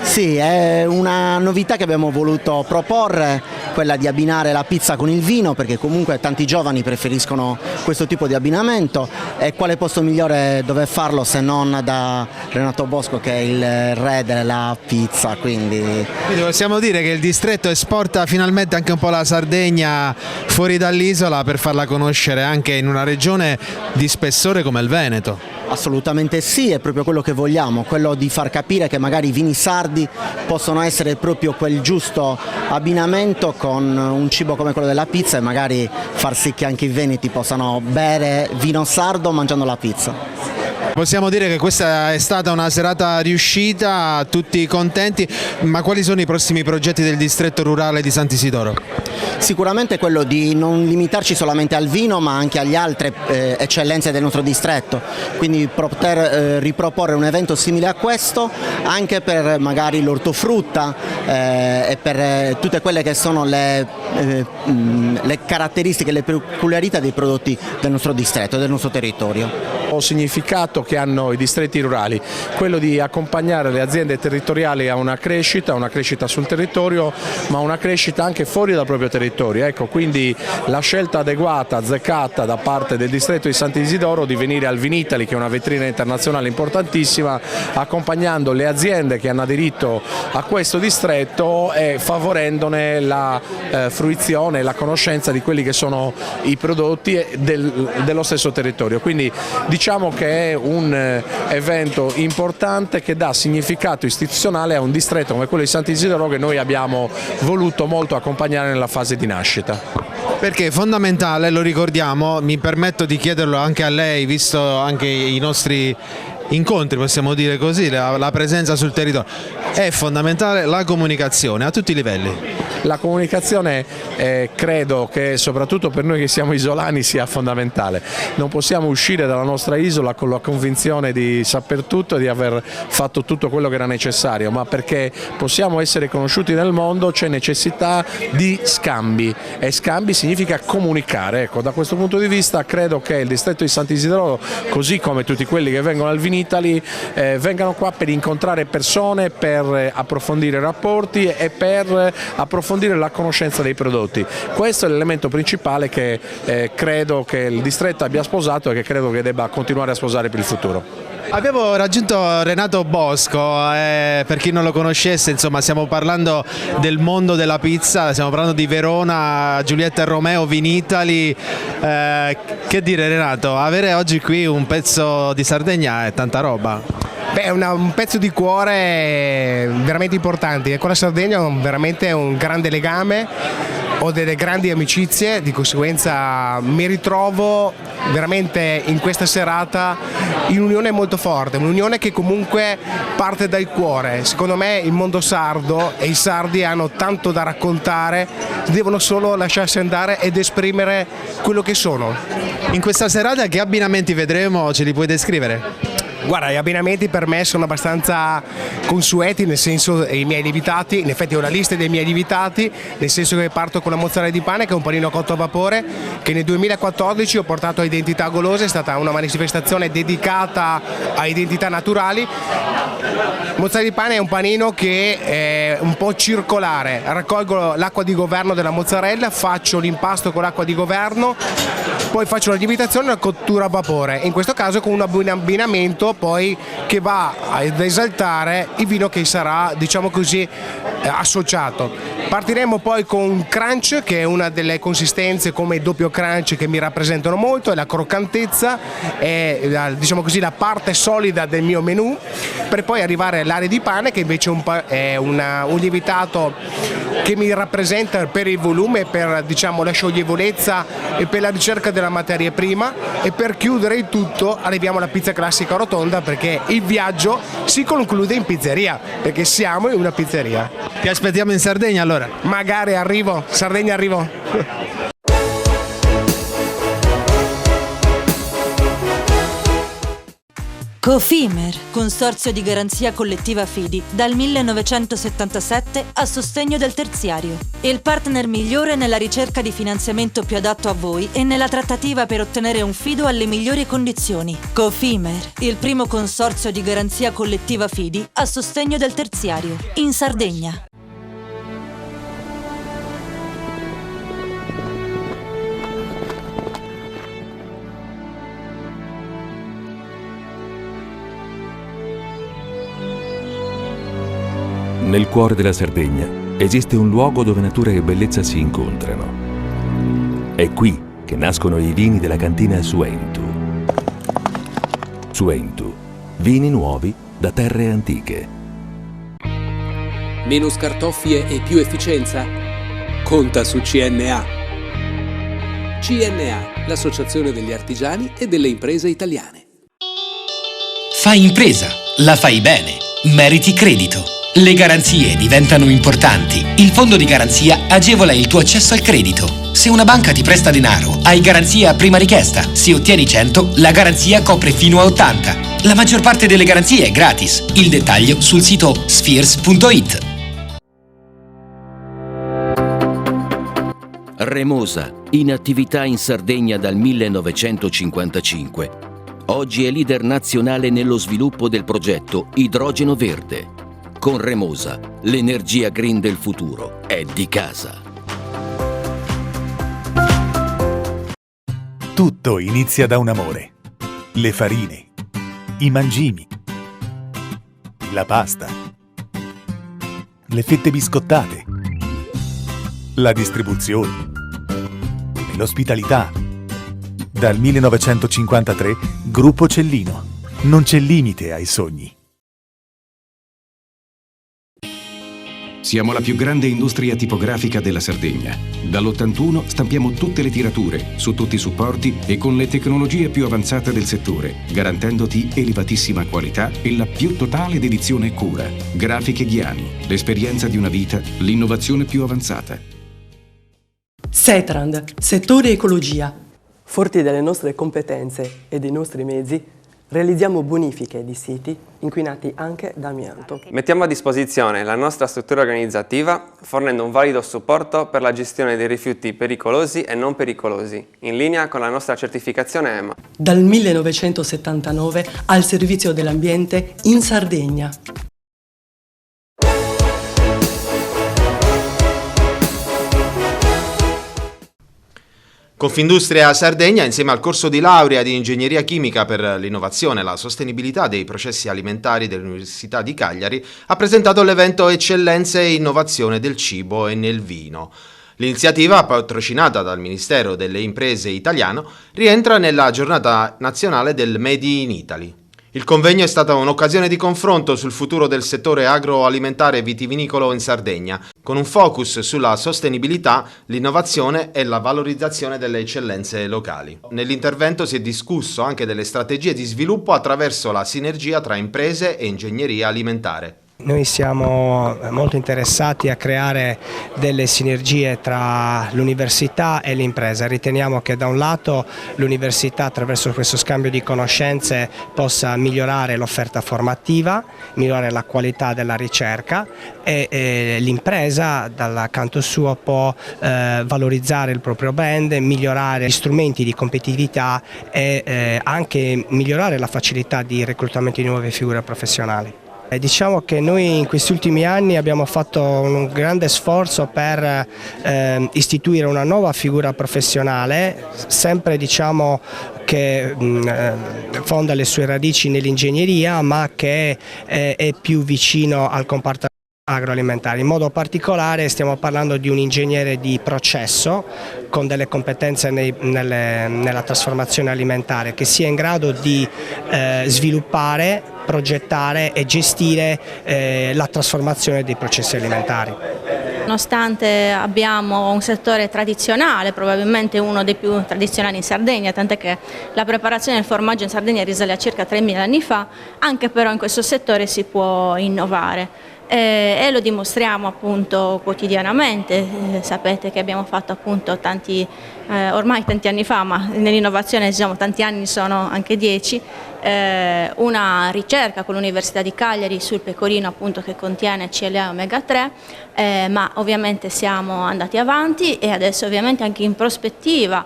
Sì, è una novità che abbiamo voluto proporre, quella di abbinare la pizza con il vino, perché comunque tanti giovani preferiscono questo tipo di abbinamento, e quale posto migliore dove farlo se non da Renato Bosco, che è il re della pizza. Quindi possiamo dire che il distretto esporta finalmente anche un po' la Sardegna fuori dall'isola per farla conoscere anche in una regione di spessore come il Veneto. Assolutamente sì, è proprio quello che vogliamo, quello di far capire che magari i vini sardi possono essere proprio quel giusto abbinamento con un cibo come quello della pizza, e magari far sì che anche i veneti possano bere vino sardo mangiando la pizza. Possiamo dire che questa è stata una serata riuscita, tutti contenti, ma quali sono i prossimi progetti del distretto rurale di Sant'Isidoro? Sicuramente quello di non limitarci solamente al vino, ma anche alle altre eccellenze del nostro distretto, quindi poter riproporre un evento simile a questo anche per magari l'ortofrutta e per tutte quelle che sono le caratteristiche, le peculiarità dei prodotti del nostro distretto, del nostro territorio. Il significato che hanno i distretti rurali, quello di accompagnare le aziende territoriali a una crescita sul territorio, ma una crescita anche fuori dal proprio territorio. Ecco, quindi la scelta adeguata, azzeccata da parte del distretto di Sant'Isidoro di venire al Vinitaly, che è una vetrina internazionale importantissima, accompagnando le aziende che hanno aderito a questo distretto e favorendone la fruizione e la conoscenza di quelli che sono i prodotti dello stesso territorio. Quindi diciamo che è un evento importante che dà significato istituzionale a un distretto come quello di Sant'Isidoro, che noi abbiamo voluto molto accompagnare nella fase di nascita. Perché è fondamentale, lo ricordiamo, mi permetto di chiederlo anche a lei, visto anche i nostri incontri, possiamo dire così, la presenza sul territorio, è fondamentale la comunicazione a tutti i livelli. La comunicazione credo che soprattutto per noi che siamo isolani sia fondamentale. Non possiamo uscire dalla nostra isola con la convinzione di saper tutto e di aver fatto tutto quello che era necessario, ma perché possiamo essere conosciuti nel mondo c'è necessità di scambi, e scambi significa comunicare. Ecco, da questo punto di vista credo che il distretto di Sant'Isidoro, così come tutti quelli che vengono al Vinitaly, vengano qua per incontrare persone, per approfondire rapporti e per approfondire la conoscenza dei prodotti. Questo è l'elemento principale che credo che il distretto abbia sposato e che credo che debba continuare a sposare per il futuro. Abbiamo raggiunto Renato Bosco, per chi non lo conoscesse, insomma, stiamo parlando del mondo della pizza, stiamo parlando di Verona, Giulietta e Romeo, Vinitaly. Che dire, Renato, avere oggi qui un pezzo di Sardegna è tanta roba. Beh, è un pezzo di cuore veramente importante, e con la Sardegna ho veramente un grande legame, ho delle grandi amicizie, di conseguenza mi ritrovo veramente in questa serata in un'unione molto forte, un'unione che comunque parte dal cuore. Secondo me il mondo sardo e i sardi hanno tanto da raccontare, devono solo lasciarsi andare ed esprimere quello che sono. In questa serata che abbinamenti vedremo, ce li puoi descrivere? Guarda, gli abbinamenti per me sono abbastanza consueti, nel senso i miei lievitati, in effetti ho una lista dei miei lievitati, nel senso che parto con la mozzarella di pane, che è un panino cotto a vapore, che nel 2014 ho portato a Identità Golose, è stata una manifestazione dedicata a identità naturali. Mozzarella di pane è un panino che è un po' circolare, raccolgo l'acqua di governo della mozzarella, faccio l'impasto con l'acqua di governo, poi faccio la lievitazione e la cottura a vapore, in questo caso con un abbinamento poi che va ad esaltare il vino che sarà, diciamo così, associato. Partiremo poi con crunch, che è una delle consistenze come il doppio crunch che mi rappresentano molto, è la croccantezza, è diciamo così la parte solida del mio menù, per poi arrivare all'area di pane che invece è un lievitato che mi rappresenta per il volume, per diciamo la scioglievolezza e per la ricerca della materia prima, e per chiudere il tutto arriviamo alla pizza classica rotonda, perché il viaggio si conclude in pizzeria, perché siamo in una pizzeria. Ti aspettiamo in Sardegna allora? Magari arrivo, Sardegna arrivo. Cofimer, consorzio di garanzia collettiva Fidi, dal 1977 a sostegno del terziario. Il partner migliore nella ricerca di finanziamento più adatto a voi e nella trattativa per ottenere un fido alle migliori condizioni. Cofimer, il primo consorzio di garanzia collettiva Fidi a sostegno del terziario, in Sardegna. Nel cuore della Sardegna esiste un luogo dove natura e bellezza si incontrano. È qui che nascono i vini della cantina Suentu. Suentu, vini nuovi da terre antiche. Meno scartoffie e più efficienza? Conta su CNA. CNA, l'associazione degli artigiani e delle imprese italiane. Fai impresa, la fai bene, meriti credito. Le garanzie diventano importanti. Il fondo di garanzia agevola il tuo accesso al credito. Se una banca ti presta denaro, hai garanzia a prima richiesta. Se ottieni 100, la garanzia copre fino a 80. La maggior parte delle garanzie è gratis. Il dettaglio sul sito spheres.it. Remosa, in attività in Sardegna dal 1955. Oggi è leader nazionale nello sviluppo del progetto Idrogeno Verde. Con Remosa, l'energia green del futuro è di casa. Tutto inizia da un amore. Le farine, i mangimi, la pasta, le fette biscottate, la distribuzione e l'ospitalità. Dal 1953, Gruppo Cellino. Non c'è limite ai sogni. Siamo la più grande industria tipografica della Sardegna. Dall'81 stampiamo tutte le tirature, su tutti i supporti e con le tecnologie più avanzate del settore, garantendoti elevatissima qualità e la più totale dedizione e cura. Grafiche Ghiani, l'esperienza di una vita, l'innovazione più avanzata. Setrand, settore ecologia. Forti delle nostre competenze e dei nostri mezzi, realizziamo bonifiche di siti inquinati anche da amianto. Mettiamo a disposizione la nostra struttura organizzativa fornendo un valido supporto per la gestione dei rifiuti pericolosi e non pericolosi, in linea con la nostra certificazione EMA. Dal 1979 al servizio dell'ambiente in Sardegna. Confindustria Sardegna, insieme al corso di laurea di Ingegneria Chimica per l'innovazione e la sostenibilità dei processi alimentari dell'Università di Cagliari, ha presentato l'evento Eccellenze e Innovazione del Cibo e nel Vino. L'iniziativa, patrocinata dal Ministero delle Imprese italiano, rientra nella giornata nazionale del Made in Italy. Il convegno è stata un'occasione di confronto sul futuro del settore agroalimentare e vitivinicolo in Sardegna, con un focus sulla sostenibilità, l'innovazione e la valorizzazione delle eccellenze locali. Nell'intervento si è discusso anche delle strategie di sviluppo attraverso la sinergia tra imprese e ingegneria alimentare. Noi siamo molto interessati a creare delle sinergie tra l'università e l'impresa. Riteniamo che da un lato l'università attraverso questo scambio di conoscenze possa migliorare l'offerta formativa, migliorare la qualità della ricerca e l'impresa dal canto suo può valorizzare il proprio brand, migliorare gli strumenti di competitività e anche migliorare la facilità di reclutamento di nuove figure professionali. Diciamo che noi in questi ultimi anni abbiamo fatto un grande sforzo per istituire una nuova figura professionale, sempre diciamo che fonda le sue radici nell'ingegneria, ma che è più vicino al comparto agroalimentare. In modo particolare stiamo parlando di un ingegnere di processo con delle competenze nella trasformazione alimentare, che sia in grado di sviluppare, progettare e gestire la trasformazione dei processi alimentari. Nonostante abbiamo un settore tradizionale, probabilmente uno dei più tradizionali in Sardegna, tant'è che la preparazione del formaggio in Sardegna risale a circa 3.000 anni fa, anche però in questo settore si può innovare. E lo dimostriamo appunto quotidianamente. Sapete che abbiamo fatto appunto ormai tanti anni fa, ma nell'innovazione diciamo tanti anni sono anche 10, una ricerca con l'Università di Cagliari sul pecorino appunto che contiene CLA e omega 3, ma ovviamente siamo andati avanti e adesso ovviamente anche in prospettiva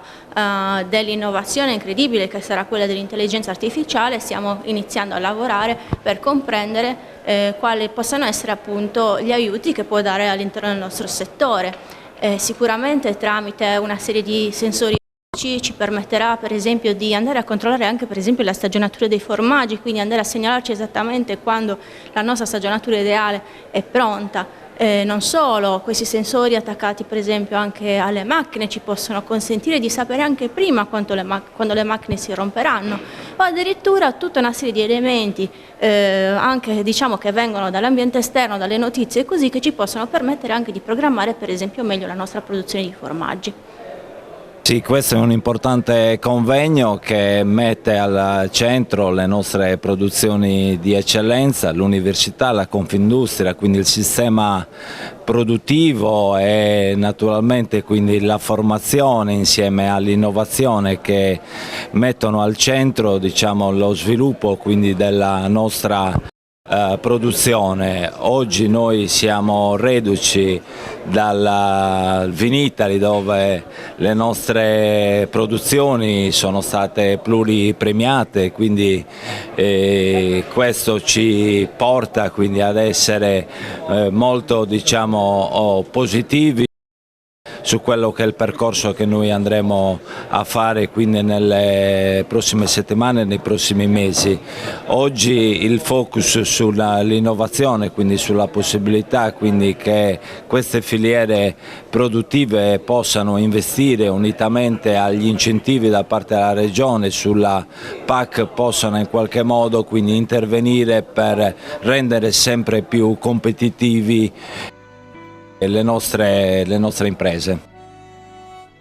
dell'innovazione incredibile che sarà quella dell'intelligenza artificiale stiamo iniziando a lavorare per comprendere quali possano essere appunto gli aiuti che può dare all'interno del nostro settore. Sicuramente tramite una serie di sensori ci permetterà per esempio di andare a controllare anche per esempio la stagionatura dei formaggi, quindi andare a segnalarci esattamente quando la nostra stagionatura ideale è pronta. Non solo, questi sensori attaccati per esempio anche alle macchine ci possono consentire di sapere anche prima quando le macchine si romperanno, o addirittura tutta una serie di elementi anche diciamo che vengono dall'ambiente esterno, dalle notizie così, che ci possono permettere anche di programmare per esempio meglio la nostra produzione di formaggi. Sì, questo è un importante convegno che mette al centro le nostre produzioni di eccellenza, l'università, la Confindustria, quindi il sistema produttivo e naturalmente quindi la formazione insieme all'innovazione che mettono al centro diciamo, lo sviluppo quindi della nostra produzione. Oggi noi siamo reduci dal Vinitaly dove le nostre produzioni sono state pluripremiate, quindi questo ci porta quindi ad essere molto diciamo positivi su quello che è il percorso che noi andremo a fare quindi nelle prossime settimane e nei prossimi mesi. Oggi il focus sull'innovazione, quindi sulla possibilità quindi che queste filiere produttive possano investire unitamente agli incentivi da parte della Regione sulla PAC, possano in qualche modo quindi intervenire per rendere sempre più competitivi le nostre imprese.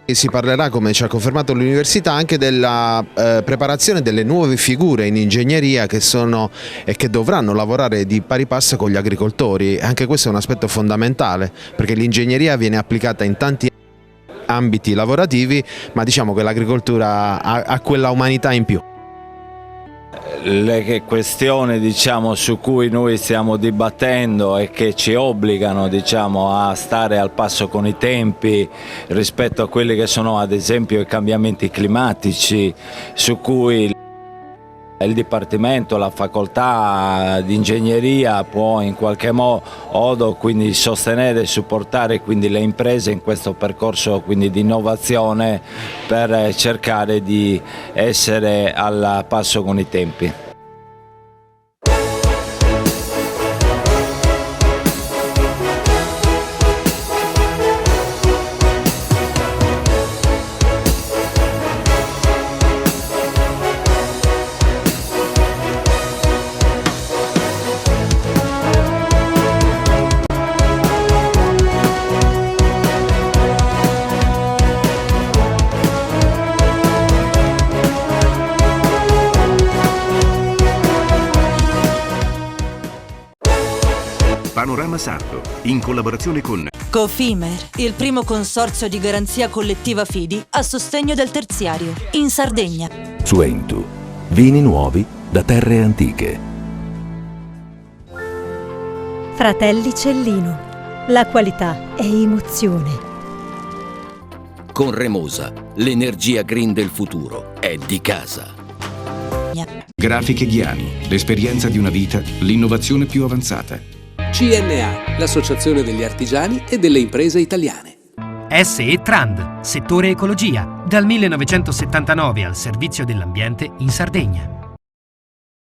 Si parlerà, come ci ha confermato l'Università, anche della preparazione delle nuove figure in ingegneria che sono e che dovranno lavorare di pari passo con gli agricoltori. Anche questo è un aspetto fondamentale, perché l'ingegneria viene applicata in tanti ambiti lavorativi, ma diciamo che l'agricoltura ha quella umanità in più. Le questioni diciamo, su cui noi stiamo dibattendo e che ci obbligano diciamo, a stare al passo con i tempi rispetto a quelli che sono ad esempio i cambiamenti climatici, su cui il Dipartimento, la facoltà di ingegneria può in qualche modo quindi sostenere e supportare quindi le imprese in questo percorso quindi di innovazione per cercare di essere al passo con i tempi. Panorama Sardo, in collaborazione con Cofimer, il primo consorzio di garanzia collettiva fidi a sostegno del terziario, in Sardegna. Suentu, vini nuovi da terre antiche. Fratelli Cellino, la qualità è emozione. Con Remosa, l'energia green del futuro è di casa. Grafiche Ghiani, l'esperienza di una vita, l'innovazione più avanzata. CNA, l'associazione degli artigiani e delle imprese italiane. SE Trand, settore ecologia, dal 1979 al servizio dell'ambiente in Sardegna.